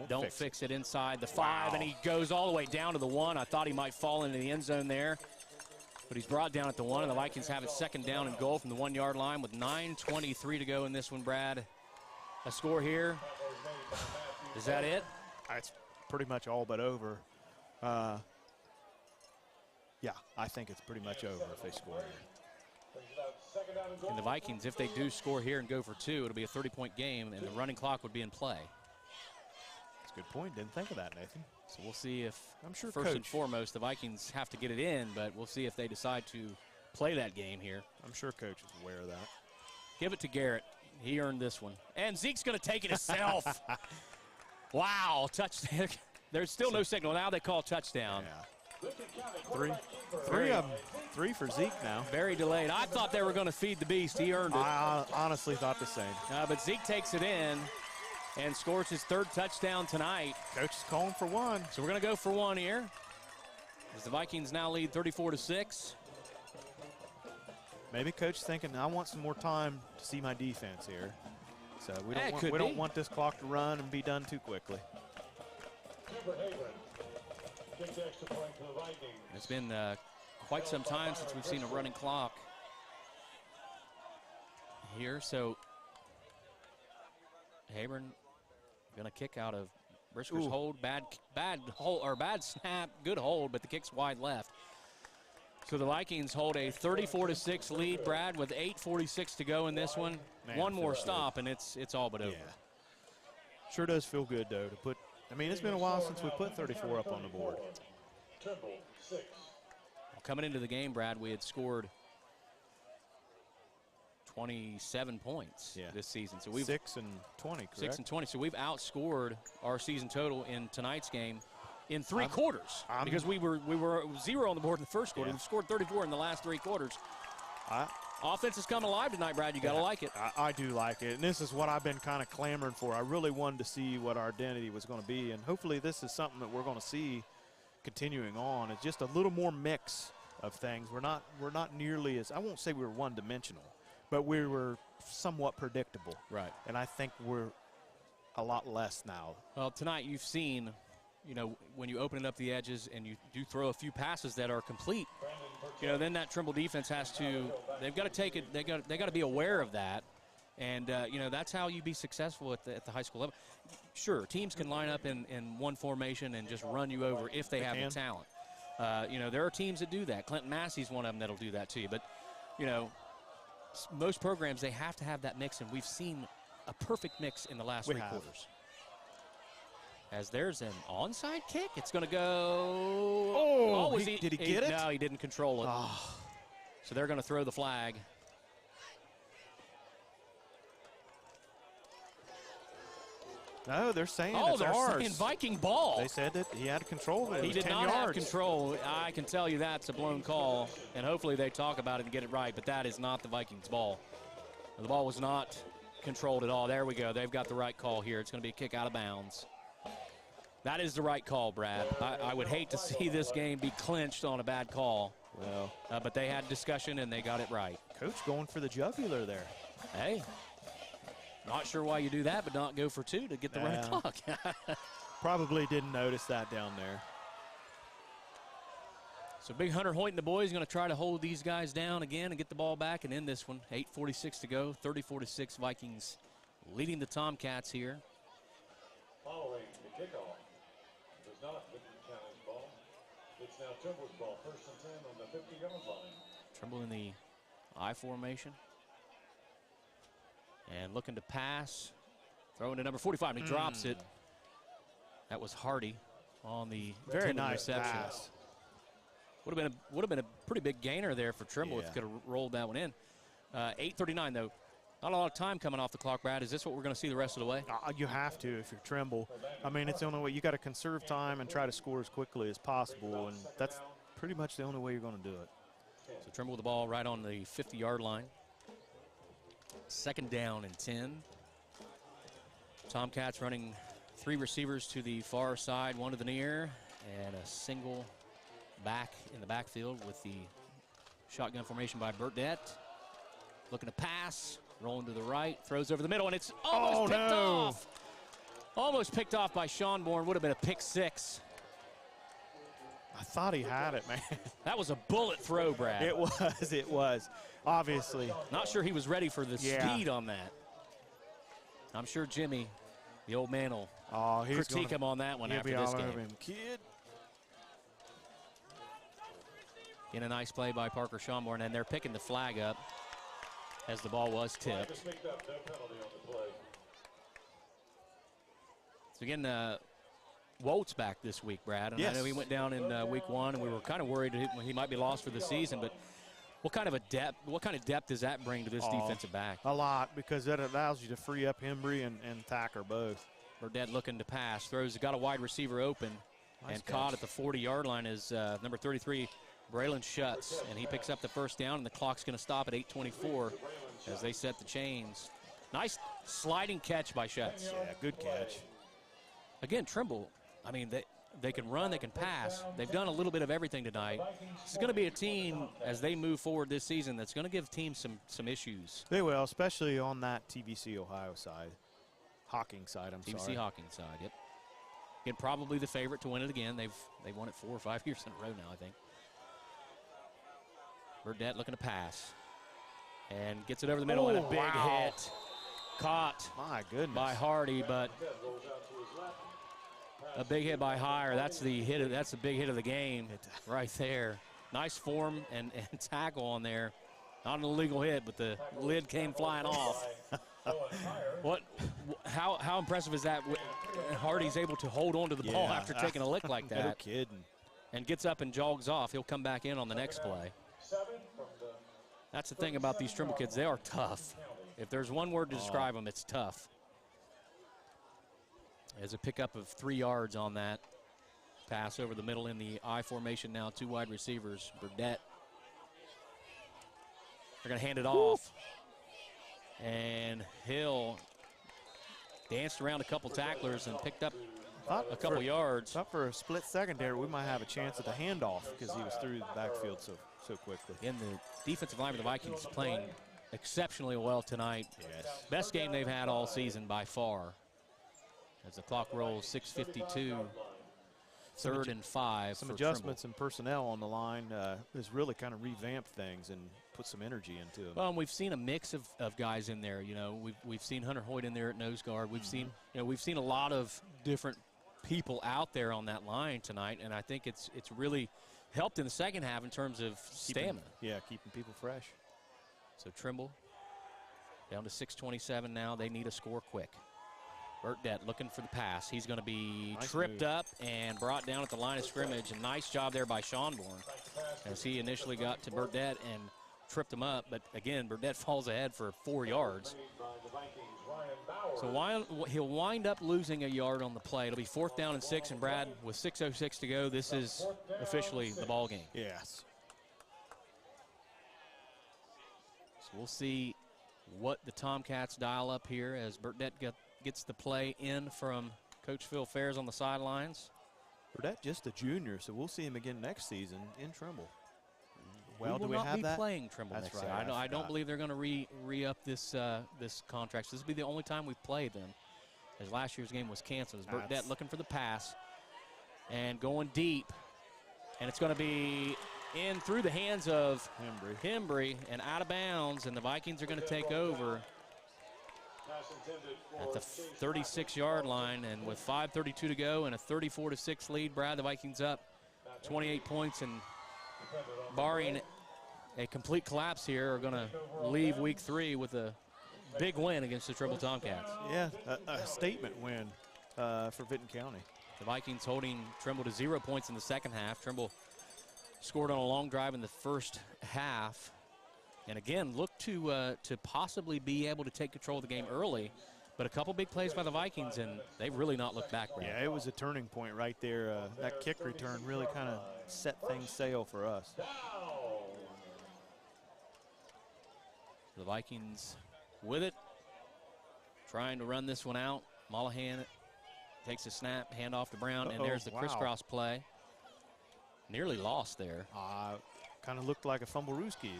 don't fix it inside the 5, and he goes all the way down to the 1. I thought he might fall into the end zone there, but he's brought down at the 1, and the Vikings have it second down and goal from the 1-yard line with 9:23 to go in this one, Brad. A score here. Is that it? It's pretty much all but over. Yeah, I think it's pretty much over if they score here. And the Vikings, if they do score here and go for 2, it'll be a 30-point game, and the running clock would be in play. That's a good point. Didn't think of that, Nathan. So we'll see if, I'm sure first and Coach- foremost, the Vikings have to get it in, but we'll see if they decide to play that game here. I'm sure Coach is aware of that. Give it to Garrett. He earned this one. And Zeke's going to take it himself. Wow, touchdown. There's still no signal. Now they call touchdown. Yeah. Three Three for Zeke now. Very delayed. I thought they were going to feed the beast. He earned it. I honestly thought the same. But Zeke takes it in and scores his 3rd touchdown tonight. Coach is calling for 1. So we're going to go for 1 here, as the Vikings now lead 34-6. Maybe Coach thinking, I want some more time to see my defense here. So we Yeah, don't could be. want this clock to run and be done too quickly. Kick the extra point to the Vikings. It's been quite some time since we've seen a running clock here. So Habron going to kick out of Brisker's hold. Bad hold, or bad snap, good hold, but the kick's wide left. So the Vikings hold a 34-6 lead, Brad, with 8:46 to go in this one. Man, One more feels stop, and it's all but over. Yeah. Sure does feel good, though, to put – I mean, it's been a while since we put 34 up on the board. Trimble, 6. Coming into the game, Brad, we had scored 27 points this season. So we've 6 and 20, correct? 6 and 20. So we've outscored our season total in tonight's game in 3 quarters, because we were 0 on the board in the first quarter. Yeah. We've scored 34 in the last 3 quarters. Offense is coming alive tonight, Brad. You got to like it. I do like it, and this is what I've been kind of clamoring for. I really wanted to see what our identity was going to be, and hopefully this is something that we're going to see continuing on. It's just a little more mix of things. We're not nearly as, I won't say we were one-dimensional, but we were somewhat predictable. Right. And I think we're a lot less now. Well, tonight you've seen, when you open it up the edges and you do throw a few passes that are complete, then that Trimble defense has to, they've got to take it, they got to be aware of that. And, that's how you be successful at the high school level. Sure, teams can line up in one formation and just run you over if they have the talent. There are teams that do that. Clinton Massey's one of them that'll do that to you. But, most programs, they have to have that mix, and we've seen a perfect mix in the last 3 quarters. As there's an onside kick, it's going to go. Oh, did he get it? No, he didn't control it. Oh. So they're going to throw the flag. No, they're saying Oh, it's they're ours. saying Viking ball. They said that he had control of it. It He was did 10 not yards. have control. I can tell you that's a blown call, and hopefully they talk about it and get it right, but that is not the Vikings' ball. The ball was not controlled at all. There we go. They've got the right call here. It's going to be a kick out of bounds. That is the right call, Brad. I would hate to see this game be clinched on a bad call. Well, But they had discussion, and they got it right. Coach going for the jugular there. Hey, not sure why you do that, but not go for 2 to get the running clock. Probably didn't notice that down there. So big Hunter Hoyt and the boys going to try to hold these guys down again and get the ball back and end this one. 8:46 to go, 34-6 Vikings leading the Tomcats here. Following the kickoff, it was not Vinton County's ball. It's now Trimble's ball, 1st and 10 on the 50-yard line. Trimble in the I formation. And looking to pass. Throwing to number 45, and he drops it. That was Hardy on the Very nice reception. pass. Would have been a pretty big gainer there for Trimble if he could have rolled that one in. 8:39 though. Not a lot of time coming off the clock, Brad. Is this what we're going to see the rest of the way? You have to if you're Trimble. I mean, it's the only way. You got to conserve time and try to score as quickly as possible, and that's pretty much the only way you're going to do it. So Trimble with the ball right on the 50-yard line. 2nd down and 10. Tomcats running 3 receivers to the far side, 1 to the near, and a single back in the backfield with the shotgun formation by Burdette. Looking to pass, rolling to the right, throws over the middle, and it's almost picked off. Almost picked off by Schonborn. Would have been a pick 6. I thought he had it, man. That was a bullet throw, Brad. It was. Obviously. Not sure he was ready for the speed on that. I'm sure Jimmy, the old man, will critique him on that one after this game. Kid. In a nice play by Parker Schonborn, and they're picking the flag up as the ball was tipped. So again, Wolt's back this week, Brad. And I know he went down in week 1, and we were kind of worried he might be lost for the season. But what kind of depth does that bring to this defensive back? A lot, because that allows you to free up Hembry and Thacker both. Burdette looking to pass, got a wide receiver open, and caught at the 40-yard line is number 33. Braylon Schutz, and he picks up the 1st down, and the clock's going to stop at 8:24 as they set the chains. Nice sliding catch by Schutz. Yeah, good catch. Again, Trimble, I mean, they can run, they can pass. They've done a little bit of everything tonight. This is going to be a team, as they move forward this season, that's going to give teams some issues. They will, especially on that TVC Ohio side. Hawking side, TVC Hawking side, yep. Again, probably the favorite to win it again. They've won it 4 or 5 years in a row now, I think. Burdette looking to pass. And gets it over the middle, and a big hit. Caught by Hardy, but a big hit by Heyer. That's the big hit of the game right there. Nice form and tackle on there. Not an illegal hit, but the lid came flying off. How impressive is that? Hardy's able to hold on to the ball after taking a lick like that. No kidding. And gets up and jogs off. He'll come back in on the next play. That's the thing about these Trimble kids. They are tough. If there's one word to describe them, it's tough. There's a pickup of 3 yards on that pass over the middle in the I formation now. 2 wide receivers. Burdette. They're going to hand it off. And Hill danced around a couple tacklers and picked up a couple yards. Thought for a split second there we might have a chance at the handoff because he was through the backfield so quickly. In the defensive line of the Vikings playing exceptionally well tonight. Yes. Best game they've had all season by far. As the clock rolls, 6:52, 3rd and 5. Some adjustments in personnel on the line has really kind of revamped things and put some energy into them. Well, and we've seen a mix of guys in there. You know, we've seen Hunter Hoyt in there at nose guard. We've seen a lot of different people out there on that line tonight, and I think it's really helped in the second half in terms of stamina. Keeping people fresh. So Trimble down to 6:27 now. They need a score quick. Burdette looking for the pass. He's going to be tripped up and brought down at the line of scrimmage. A nice job there by Schonborn as he initially got to Burdette and tripped him up. But again, Burdette falls ahead for 4 yards. So he'll wind up losing a yard on the play. It'll be 4th down and 6. And Brad, with 6:06 to go, this is officially the ball game. Yes. So we'll see what the Tomcats dial up here as Burdette gets the play in from Coach Phil Fairs on the sidelines. Burdette just a junior, so we'll see him again next season in Trimble. Well, do we have that? We will not be playing Trimble next season. I don't believe they're going to re-up this contract. So this will be the only time we've played them, as last year's game was canceled. Burdette looking for the pass and going deep, and it's going to be in through the hands of Hembry and out of bounds, and the Vikings are going to take over. at the 36-yard line, and with 5:32 to go and a 34-6 lead, Brad, the Vikings up 28 points, and barring a complete collapse here, are going to leave week 3 with a big win against the Trimble Tomcats. Yeah, a statement win for Vinton County. The Vikings holding Trimble to 0 points in the second half. Trimble scored on a long drive in the first half, and again, look to possibly be able to take control of the game early, but a couple big plays by the Vikings, and they've really not looked back. Brad. Yeah, it was a turning point right there. That kick return really kind of set things sail for us. The Vikings with it, trying to run this one out. Mollahan takes a snap, hand off to Brown, and there's the crisscross play. Nearly lost there. Kind of looked like a fumble-rooski.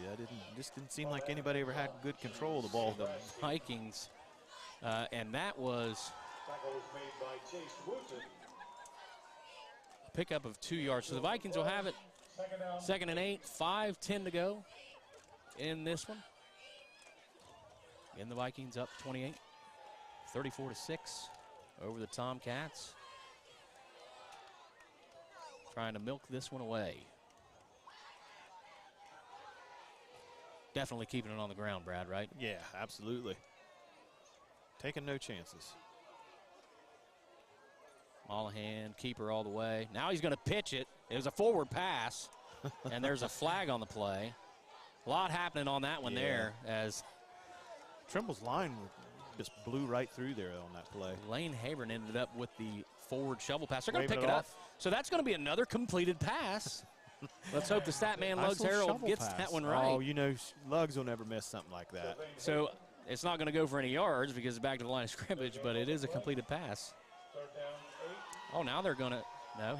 Just didn't seem like anybody ever had good control of the ball. The Vikings, and that was a pickup of 2 yards. So the Vikings will have it 2nd and 8, 5:10 to go in this one. And the Vikings up 28, 34-6 over the Tomcats. Trying to milk this one away. Definitely keeping it on the ground, Brad, right? Yeah, absolutely. Taking no chances. Mollahan, keeper all the way. Now he's going to pitch it. It was a forward pass, and there's a flag on the play. A lot happening on that one there, as Trimble's line just blew right through there on that play. Lane Habern ended up with the forward shovel pass. They're going to Waving pick it up. off. So that's going to be another completed pass. Let's hope the stat man Lugs Nice little Harold shovel gets pass. that one right. Oh, you know, Lugs will never miss something like that. So it's not going to go for any yards because it's back to the line of scrimmage, but it is a completed pass. Oh, now they're going to, no,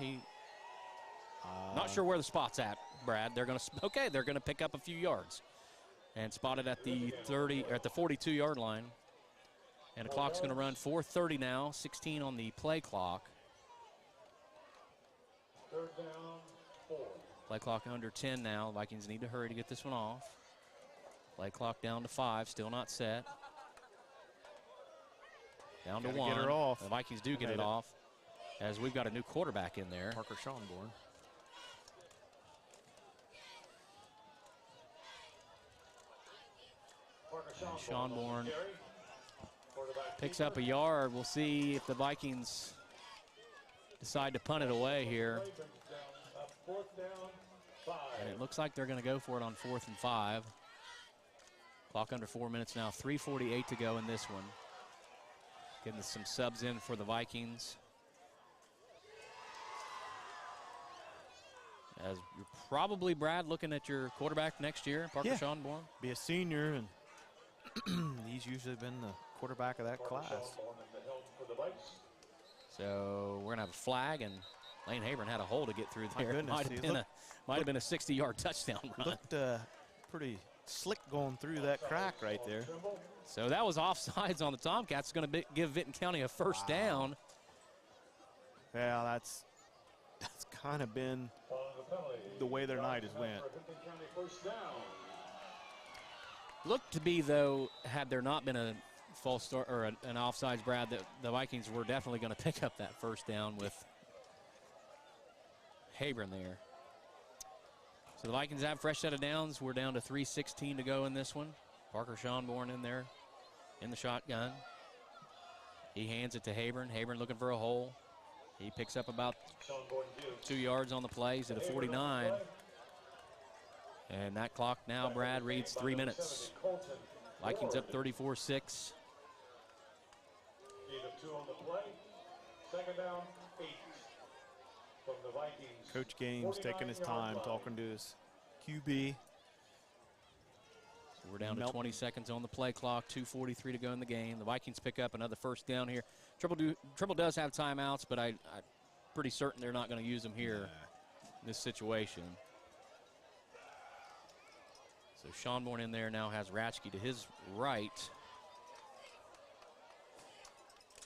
not sure where the spot's at, Brad. They're going to, okay, they're going to pick up a few yards. And spotted at the 30, or at the 42-yard line. And the clock's going to run 4:30 now, 16 on the play clock. Play clock under 10 now. The Vikings need to hurry to get this one off. Play clock down to 5, still not set. Down to 1. Get her off. The Vikings do get it off, as we've got a new quarterback in there. Parker Schonborn. And Schonborn picks up a yard. We'll see if the Vikings decide to punt it away here. And it looks like they're going to go for it on 4th and 5. Clock under 4 minutes now. 3:48 to go in this one. Getting some subs in for the Vikings. As you're probably, Brad, looking at your quarterback next year, Parker Schonborn. Be a senior, and he's usually been the quarterback of that class. So we're going to have a flag, and Lane Habern had a hole to get through My there. goodness, Might have been a 60-yard touchdown run. Looked pretty slick going through that crack right there. So that was offsides on the Tomcats. It's going to give Vinton County a first down. Yeah, that's kind of been the way their night has went. Looked to be, though, had there not been a false start or an offsides, Brad, that the Vikings were definitely going to pick up that first down with Habern there. So the Vikings have fresh set of downs. We're down to 3:16 to go in this one. Parker Schonborn in there in the shotgun. He hands it to Habern. Habern looking for a hole. He picks up about 2 yards on the play. He's at a 49. And that clock now, Brad, reads 3 minutes. Vikings up 34-6. Coach Gaines taking his time, talking to his QB. So we're down to 20 seconds on the play clock, 2:43 to go in the game. The Vikings pick up another first down here. Trimble does have timeouts, but I'm pretty certain they're not going to use them here in this situation. So Schonborn in there now has Ratchke to his right.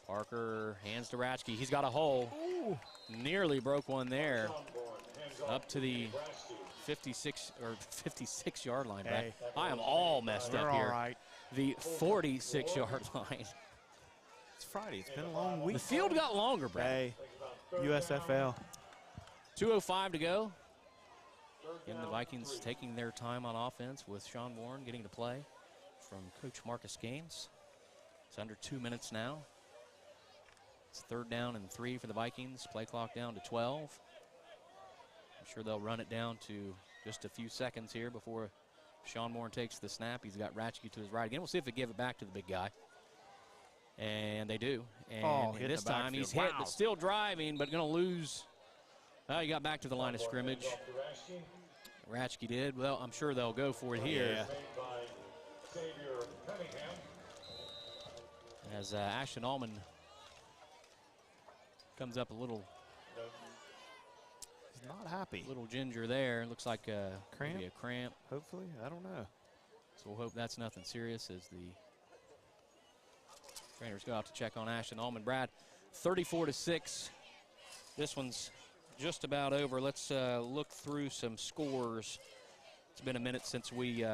Parker hands to Ratchke. He's got a hole. Ooh. Nearly broke one there. Up to the 56-yard line. Hey. I am all messed They're up here. all right. The 46-yard line. It's Friday. It's been a long week. The field got longer, Brad. Hey, USFL. 2:05 to go. And the Vikings taking their time on offense with Sean Warren getting to play from Coach Marcus Gaines. It's under 2 minutes now. It's 3rd down and 3 for the Vikings. Play clock down to 12. I'm sure they'll run it down to just a few seconds here before Sean Warren takes the snap. He's got Ratchke to his right again. We'll see if they give it back to the big guy. And they do. And this time he's hit, but still driving, but going to lose. Well, he got back to the line of scrimmage. Ratchke did. Well, I'm sure they'll go for it here. As Ashton Allman comes up a little. He's not happy. Little ginger there. Looks like maybe a cramp. Hopefully. I don't know. So we'll hope that's nothing serious as the trainers go out to check on Ashton Allman. Brad, 34-6. This one's just about over. Let's look through some scores. It's been a minute since we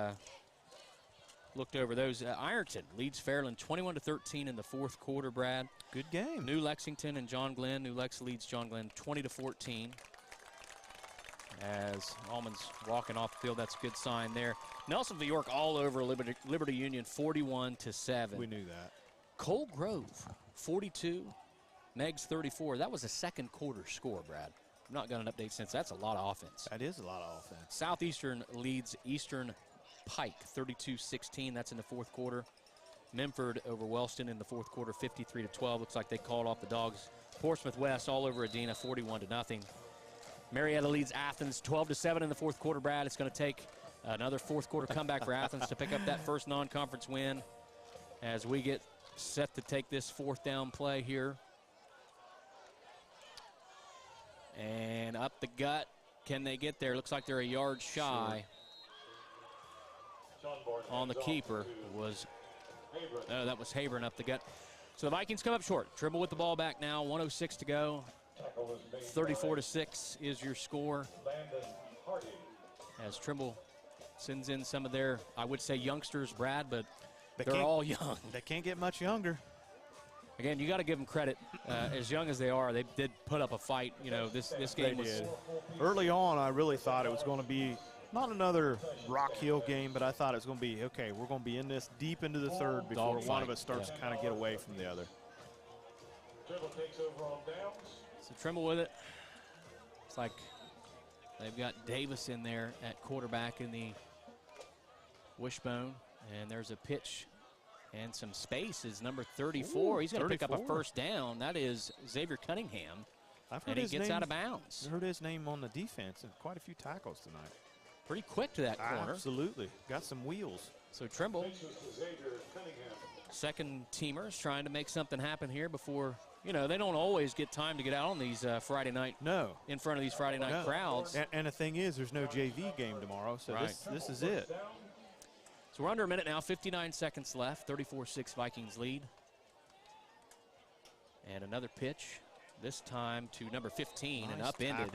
looked over those. Ironton leads Fairland 21-13 in the 4th quarter, Brad. Good game. New Lexington and John Glenn. New Lex leads John Glenn 20-14. As Allman's walking off the field, that's a good sign there. Nelsonville York all over Liberty Union 41-7. We knew that. Cole Grove 42, Meggs 34. That was a 2nd quarter score, Brad. I've not got an update since. That's a lot of offense. That is a lot of offense. Southeastern leads Eastern Pike 32-16. That's in the 4th quarter. Memphis over Wellston in the 4th quarter 53-12. Looks like they called off the Dogs. Portsmouth West all over Adena 41-0. Marietta leads Athens 12-7 in the 4th quarter, Brad. It's going to take another 4th quarter comeback for Athens to pick up that first non-conference win as we get set to take this 4th down play here. And up the gut. Can they get there? Looks like they're a yard shy. On the keeper was, that was Habron up the gut. So the Vikings come up short. Trimble with the ball back now. 1:06 to go. 34-6 is your score. As Trimble sends in some of their, I would say, youngsters, Brad, but they're all young. They can't get much younger. Again, you got to give them credit. As young as they are, they did put up a fight. You know, this game was. Early on, I really thought it was going to be not another Rock Hill game, but I thought it was going to be, okay, we're going to be in this deep into the 3rd before one of us starts to kind of get away from the other. Trimble takes over on downs. So Trimble with it. It's like they've got Davis in there at quarterback in the wishbone. And there's a pitch and some space is number 34. He's going to pick up a 1st down. That is Xavier Cunningham. And he gets out of bounds. I heard his name on the defense and quite a few tackles tonight. Pretty quick to that corner. Absolutely. Got some wheels. So Trimble, 2nd teamers trying to make something happen here before, you know, they don't always get time to get out on these Friday night. No. In front of these Friday night crowds. And the thing is, there's no JV game tomorrow, so this is it. So we're under a minute now, 59 seconds left, 34-6 Vikings lead. And another pitch, this time to number 15, and upended.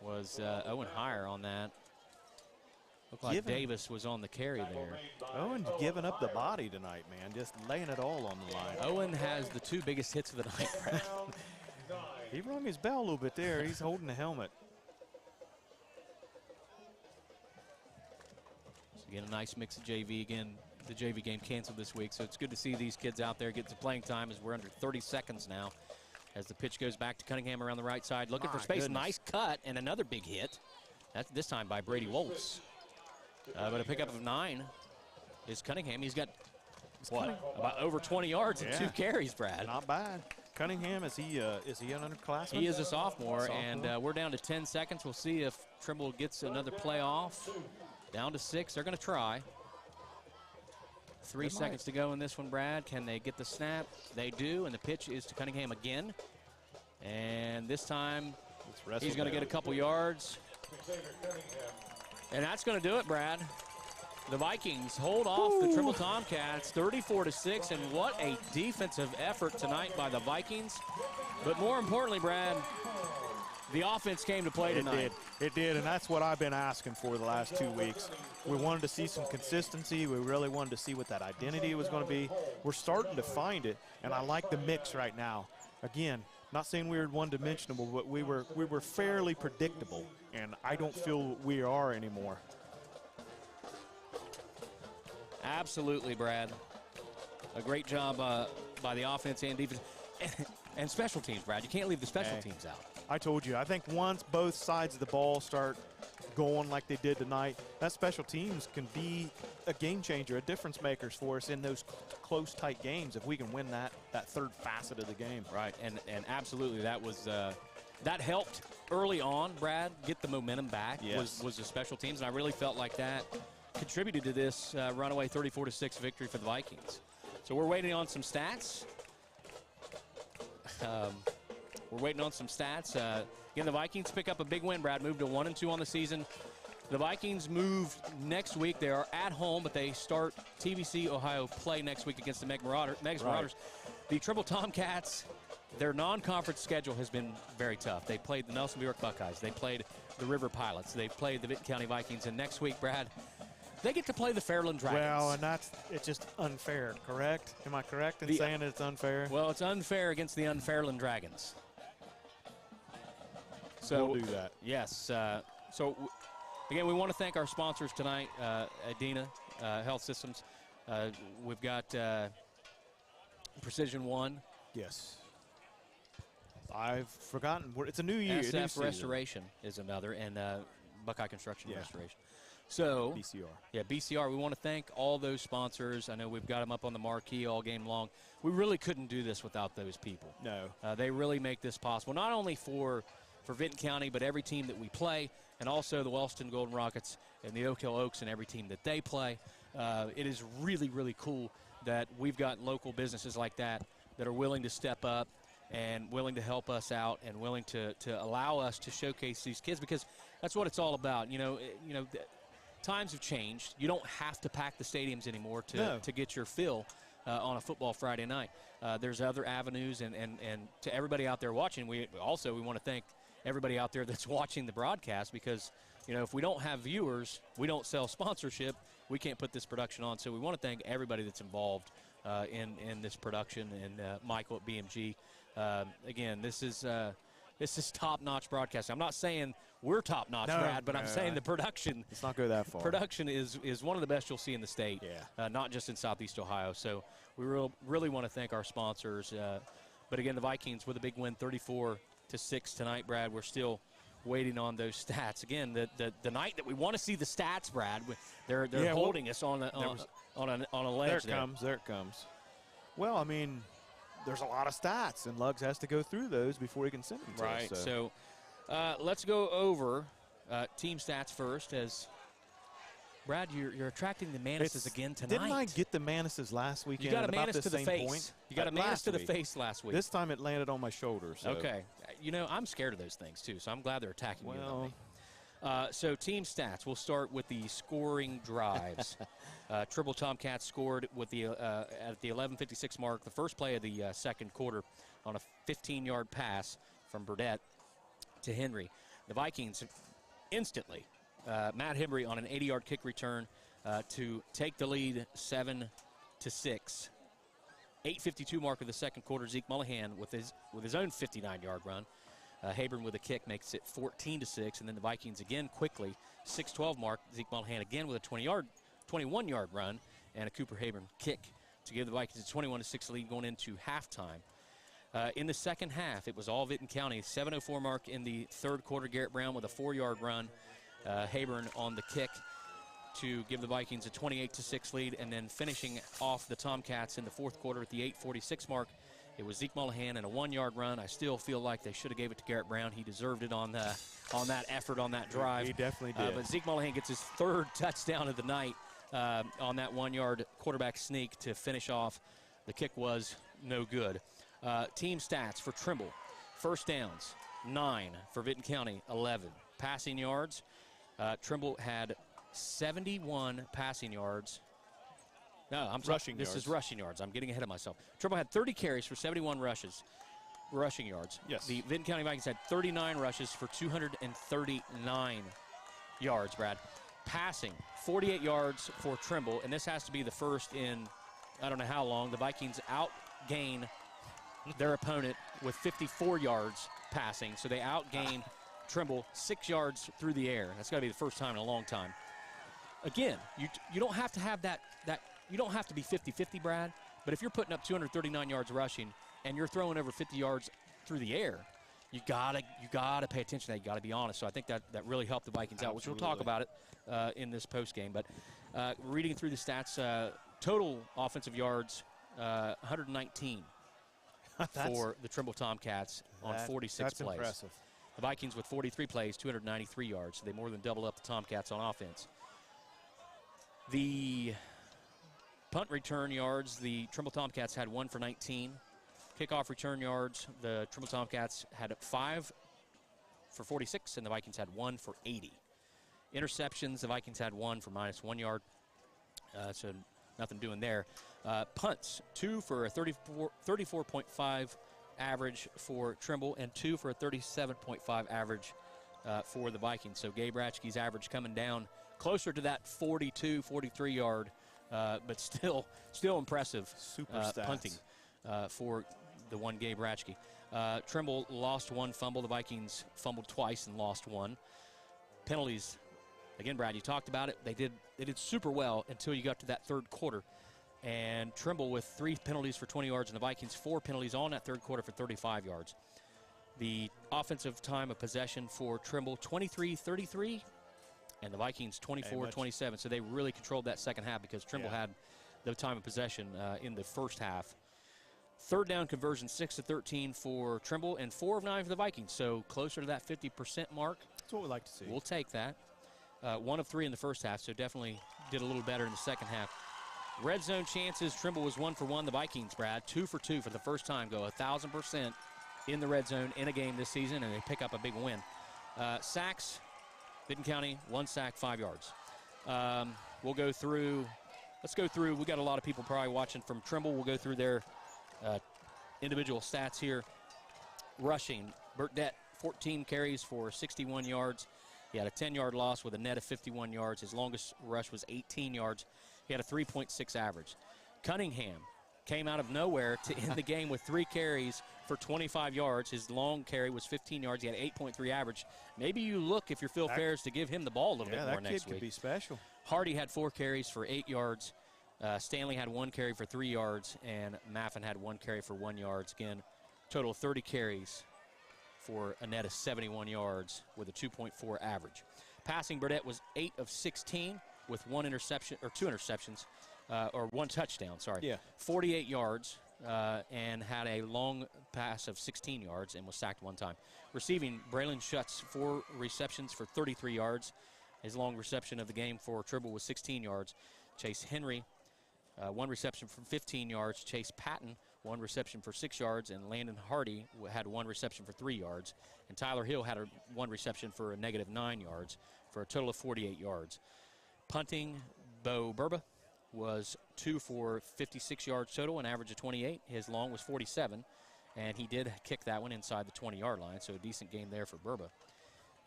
Was Owen Heyer on that. Looked like Davis was on the carry there. Owen's giving up the body tonight, man, just laying it all on the line. Owen has the 2 biggest hits of the night, Brad. He rung his bell a little bit there. He's holding the helmet. So again, a nice mix of JV. Again, the JV game canceled this week, so it's good to see these kids out there get some playing time as we're under 30 seconds now. As the pitch goes back to Cunningham around the right side, looking for space. Nice cut and another big hit. That's this time by Brady Wolfs. But a pickup of 9 is Cunningham. He's got, about over 20 yards and 2 carries, Brad. Not bad. Cunningham, is he an underclassman? He is a sophomore, and we're down to 10 seconds. We'll see if Trimble gets another play off. Down to 6. They're going to try. 3 seconds to go in this one, Brad. Can they get the snap? They do, and the pitch is to Cunningham again. And this time, he's going to get a couple yards. And that's going to do it, Brad. The Vikings hold off the Trimble Tomcats 34-6, and what a defensive effort tonight by the Vikings. But more importantly, Brad, The offense came to play tonight. It did, and that's what I've been asking for the last 2 weeks. We wanted to see some consistency. We really wanted to see what that identity was going to be. We're starting to find it, and I like the mix right now. Again, not saying we were one-dimensional, but we were fairly predictable, and I don't feel we are anymore. Absolutely, Brad. A great job by the offense and defense. And special teams, Brad. You can't leave the special teams out. I told you, I think once both sides of the ball start going like they did tonight, that special teams can be a game changer, a difference maker for us in those close, tight games if we can win that third facet of the game. Right, and absolutely that was that helped early on, Brad, get the momentum back. Yes. Was the special teams, and I really felt like that contributed to this runaway 34-6 victory for the Vikings. So we're waiting on some stats. Again, the Vikings pick up a big win, Brad. Moved to 1-2 on the season. The Vikings move next week. They are at home, but they start TBC Ohio play next week against the Megs Marauders. The Trimble Tomcats, their non-conference schedule has been very tough. They played the Nelsonville York Buckeyes. They played the River Pilots. They played the Vinton County Vikings. And next week, Brad, they get to play the Fairland Dragons. Well, and it's just unfair, correct? Am I correct in saying it's unfair? Well, it's unfair against the Unfairland Dragons. So we'll do that. Yes. Again, we want to thank our sponsors tonight, Adena Health Systems. We've got Precision One. Yes. I've forgotten. It's a new year. SF Restoration is another, and Buckeye Construction Restoration. So, BCR. Yeah, BCR. We want to thank all those sponsors. I know we've got them up on the marquee all game long. We really couldn't do this without those people. No. They really make this possible, not only for Vinton County, but every team that we play, and also the Wellston Golden Rockets and the Oak Hill Oaks and every team that they play. It is really, really cool that we've got local businesses like that that are willing to step up and willing to help us out and willing to allow us to showcase these kids, because that's what it's all about. Times have changed. You don't have to pack the stadiums anymore to get your fill on a football Friday night. There's other avenues, and to everybody out there watching, we want to thank everybody out there that's watching the broadcast, because if we don't have viewers, we don't sell sponsorship, we can't put this production on. So we want to thank everybody that's involved in this production, and Michael at BMG. Again, this is top-notch broadcasting. I'm not saying we're top-notch, Brad, but I'm saying the production. Let's not go that far. Production is one of the best you'll see in the state, not just in Southeast Ohio. So we really want to thank our sponsors. But again, the Vikings with a big win, 34-6 tonight, Brad. We're still waiting on those stats. Again, the night that we want to see the stats, Brad, they're holding us on a ledge. There it comes. Well, I mean, there's a lot of stats, and Luggs has to go through those before he can send them to us. Right. So let's go over team stats first. As Brad, you're attracting the Manises again tonight. Didn't I get the Manises last weekend? You got a Manus to the face. Point? You got a Manus to the face last week. This time it landed on my shoulder. So. Okay. I'm scared of those things too, so I'm glad they're attacking you. So team stats. We'll start with the scoring drives. Trimble Tomcats scored with at the 11:56 mark, the first play of the second quarter, on a 15-yard pass from Burdett to Henry. The Vikings instantly, Matt Henry on an 80-yard kick return to take the lead 7-6. 8:52 mark of the second quarter, Zeke Mullihan with his own 59-yard run. Habron with a kick makes it 14-6, and then the Vikings again quickly, 6:12 mark, Zeke Mullihan again with a 21-yard run and a Cooper Habron kick to give the Vikings a 21-6 lead going into halftime. In the second half, it was all Vinton County. 7:04 mark in the third quarter, Garrett Brown with a 4-yard run. Habron on the kick to give the Vikings a 28-6 lead, and then finishing off the Tomcats in the fourth quarter at the 8:46 mark. It was Zeke Mullihan and a 1-yard run. I still feel like they should have gave it to Garrett Brown. He deserved it on that effort on that drive. He definitely did. But Zeke Mullihan gets his third touchdown of the night on that 1-yard quarterback sneak to finish off. The kick was no good. Team stats for Trimble. First downs, 9. For Vinton County, 11. Passing yards, Trimble had 71 passing yards. No, I'm sorry. Rushing this yards. is rushing yards. I'm getting ahead of myself. Trimble had 30 carries for 71 rushes. rushing yards. Yes. The Vinton County Vikings had 39 rushes for 239 yards, Brad. Passing, 48 yards for Trimble, and this has to be the first in I don't know how long. The Vikings outgain their opponent with 54 yards passing, so they outgain Trimble 6 yards through the air. That's got to be the first time in a long time. Again, you don't have to have that you don't have to be 50-50, Brad, but if you're putting up 239 yards rushing and you're throwing over 50 yards through the air, you gotta pay attention to that. You gotta be honest. So I think that really helped the Vikings out, which we'll talk about it in this post game. But reading through the stats, total offensive yards 119 for the Trimble Tomcats on 46 that's plays. Impressive. The Vikings with 43 plays, 293 yards. So they more than double up the Tomcats on offense. The punt return yards, the Trimble Tomcats had 1 for 19. Kickoff return yards, the Trimble Tomcats had 5 for 46, and the Vikings had 1 for 80. Interceptions, the Vikings had 1 for -1 yard, so nothing doing there. Punts, 2 for a 34.5 average for Trimble, and 2 for a 37.5 average for the Vikings. So Gabe Ratchke's average coming down closer to that 42, 43 yard, but still impressive punting for the one Gabe Ratchke. Trimble lost 1 fumble. The Vikings fumbled twice and lost 1. Penalties, again, Brad, you talked about it. They did super well until you got to that third quarter. And Trimble with 3 penalties for 20 yards, and the Vikings 4 penalties on that third quarter for 35 yards. The offensive time of possession for Trimble, 23-33, and the Vikings 24-27. So they really controlled that second half because Trimble had the time of possession in the first half. Third down conversion, 6-13 for Trimble, and 4 of 9 for the Vikings. So closer to that 50% mark. That's what we like to see. We'll take that. 1 of 3 in the first half, so definitely did a little better in the second half. Red zone chances, Trimble was 1 for 1. The Vikings, Brad, 2 for 2 for the first time, go 1,000% in the red zone in a game this season, and they pick up a big win. Sacks, Vinton County, 1 sack, 5 yards. We'll go through, let's go through, we got a lot of people probably watching from Trimble. We'll go through their individual stats here. Rushing, Burdett, 14 carries for 61 yards. He had a 10-yard loss with a net of 51 yards. His longest rush was 18 yards. He had a 3.6 average. Cunningham came out of nowhere to end the game with 3 carries for 25 yards. His long carry was 15 yards. He had 8.3 average. Maybe you look, if you're Phil Ferris, to give him the ball a little bit more next week. That kid could be special. Hardy had 4 carries for 8 yards. Stanley had 1 carry for 3 yards, and Maffin had 1 carry for 1 yard. Again, total of 30 carries for a net of 71 yards with a 2.4 average. Passing, Burdett was 8 of 16 with 1 interception, or 2 interceptions, or 1 touchdown, sorry. Yeah. 48 yards and had a long pass of 16 yards and was sacked 1 time. Receiving, Braylon Schutz, 4 receptions for 33 yards. His long reception of the game for Trimble was 16 yards. Chase Henry, 1 reception for 15 yards. Chase Patton, 1 reception for 6 yards. And Landon Hardy had 1 reception for 3 yards. And Tyler Hill had 1 reception for a negative 9 yards for a total of 48 yards. Punting, Bo Burba was 2 for 56 yards total, an average of 28. His long was 47, and he did kick that one inside the 20-yard line, so a decent game there for Burba.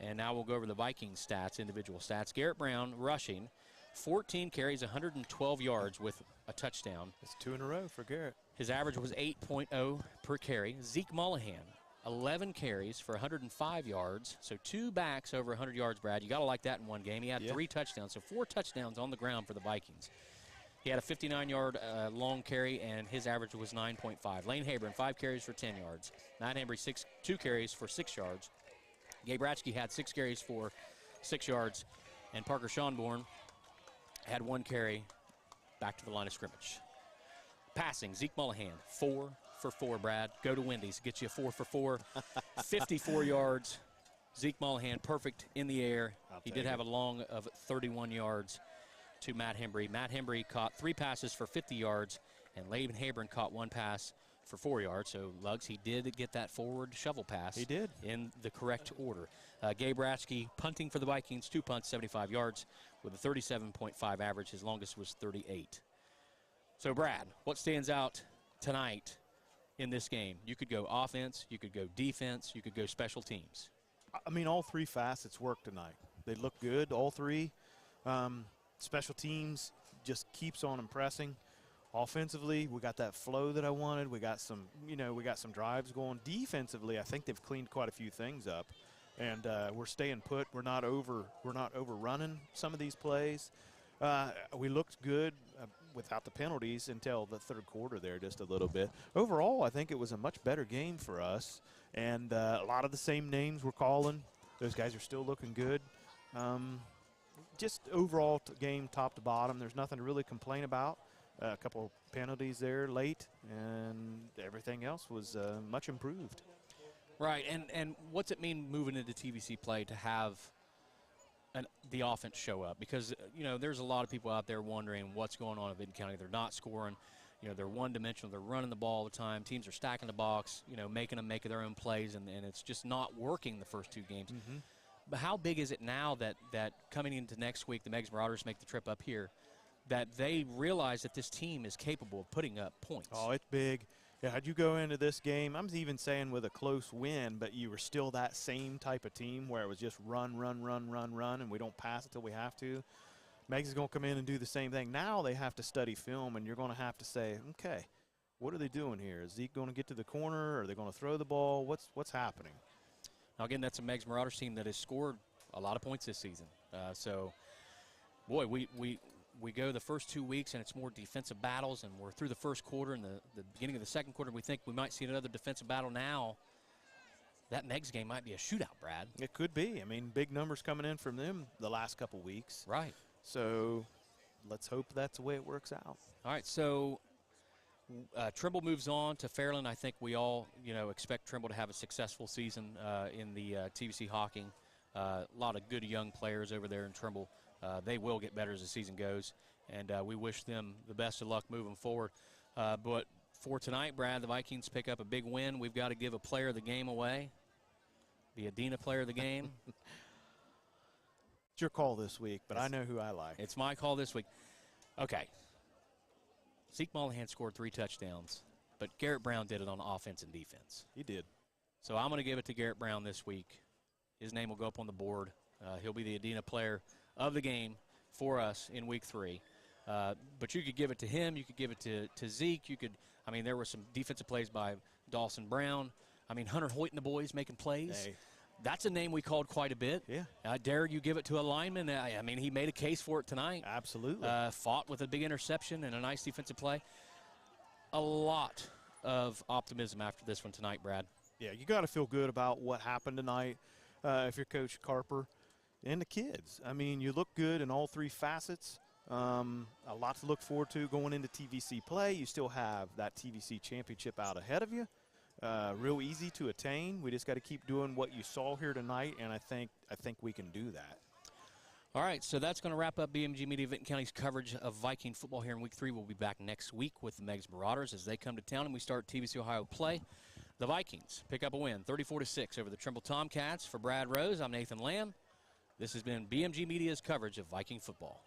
And now we'll go over the Vikings stats, individual stats. Garrett Brown rushing, 14 carries, 112 yards with a touchdown. That's 2 in a row for Garrett. His average was 8.0 per carry. Zeke Mullahan, 11 carries for 105 yards, so 2 backs over 100 yards, Brad. You got to like that in one game. He had 3 touchdowns, so 4 touchdowns on the ground for the Vikings. He had a 59-yard long carry, and his average was 9.5. Lane Habron, 5 carries for 10 yards. Matt Embry, 2 carries for 6 yards. Gabe Ratchke had 6 carries for 6 yards, and Parker Schonborn had 1 carry back to the line of scrimmage. Passing, Zeke Mullahan, 4 for 4, Brad. Go to Wendy's, get you a 4 for 4. 54 yards. Zeke Mullahan, perfect in the air. He did have a long of 31 yards to Matt Hembry. Matt Hembry caught 3 passes for 50 yards, and Laban Habron caught 1 pass for 4 yards. So, Lugs, he did get that forward shovel pass. He did. In the correct order. Gabe Ratchke punting for the Vikings, 2 punts, 75 yards with a 37.5 average. His longest was 38. So, Brad, what stands out tonight in this game. You could go offense, you could go defense, you could go special teams. I mean, all three facets worked tonight. They look good, all three. Special teams just keeps on impressing. Offensively, we got that flow that I wanted. We got some, we got some drives going. Defensively, I think they've cleaned quite a few things up, and we're staying put. We're not overrunning some of these plays. We looked good without the penalties until the third quarter there, just a little bit. Overall, I think it was a much better game for us, and a lot of the same names we're calling. Those guys are still looking good. Just overall game top to bottom, there's nothing to really complain about. A couple penalties there late, and everything else was much improved. Right, and what's it mean moving into TVC play to have the offense show up? Because, there's a lot of people out there wondering what's going on in Vinton County. They're not scoring. They're one-dimensional. They're running the ball all the time. Teams are stacking the box, making them make their own plays, and it's just not working the first two games. Mm-hmm. But how big is it now that coming into next week, the Megs Marauders make the trip up here, that they realize that this team is capable of putting up points? Oh, it's big. Yeah, how'd you go into this game? I'm even saying with a close win, but you were still that same type of team where it was just run, and we don't pass until we have to. Megs is going to come in and do the same thing. Now they have to study film, and you're going to have to say, okay, what are they doing here? Is Zeke going to get to the corner? Are they going to throw the ball? What's happening? Now, again, that's a Megs Marauders team that has scored a lot of points this season. So, boy, we go the first 2 weeks, and it's more defensive battles, and we're through the first quarter and the beginning of the second quarter. We think we might see another defensive battle now. That Megs game might be a shootout, Brad. It could be. I mean, big numbers coming in from them the last couple weeks. Right. So let's hope that's the way it works out. All right, so Trimble moves on to Fairland. I think we all, expect Trimble to have a successful season in the TVC Hawking. A lot of good young players over there in Trimble. They will get better as the season goes, and we wish them the best of luck moving forward. But for tonight, Brad, the Vikings pick up a big win. We've got to give a player of the game away, the Adena player of the game. It's your call this week, but I know who I like. It's my call this week. Okay. Zeke Mollahan scored 3 touchdowns, but Garrett Brown did it on offense and defense. He did. So I'm going to give it to Garrett Brown this week. His name will go up on the board. He'll be the Adena player of the game for us in week 3. But you could give it to him. You could give it to Zeke. There were some defensive plays by Dawson Brown. Hunter Hoyt and the boys making plays. Hey. That's a name we called quite a bit. Yeah. I dare you give it to a lineman. He made a case for it tonight. Absolutely. Fought with a big interception and a nice defensive play. A lot of optimism after this one tonight, Brad. Yeah, you got to feel good about what happened tonight if you're Coach Carper and the kids. You look good in all 3 facets. A lot to look forward to going into TVC play. You still have that TVC championship out ahead of you. Real easy to attain. We just got to keep doing what you saw here tonight, and I think we can do that. All right, so that's going to wrap up BMG Media Vinton County's coverage of Viking football here in Week 3. We'll be back next week with the Megs Marauders as they come to town and we start TVC Ohio play. The Vikings pick up a win, 34-6 over the Trimble Tomcats. For Brad Rose, I'm Nathan Lamb. This has been BMG Media's coverage of Viking football.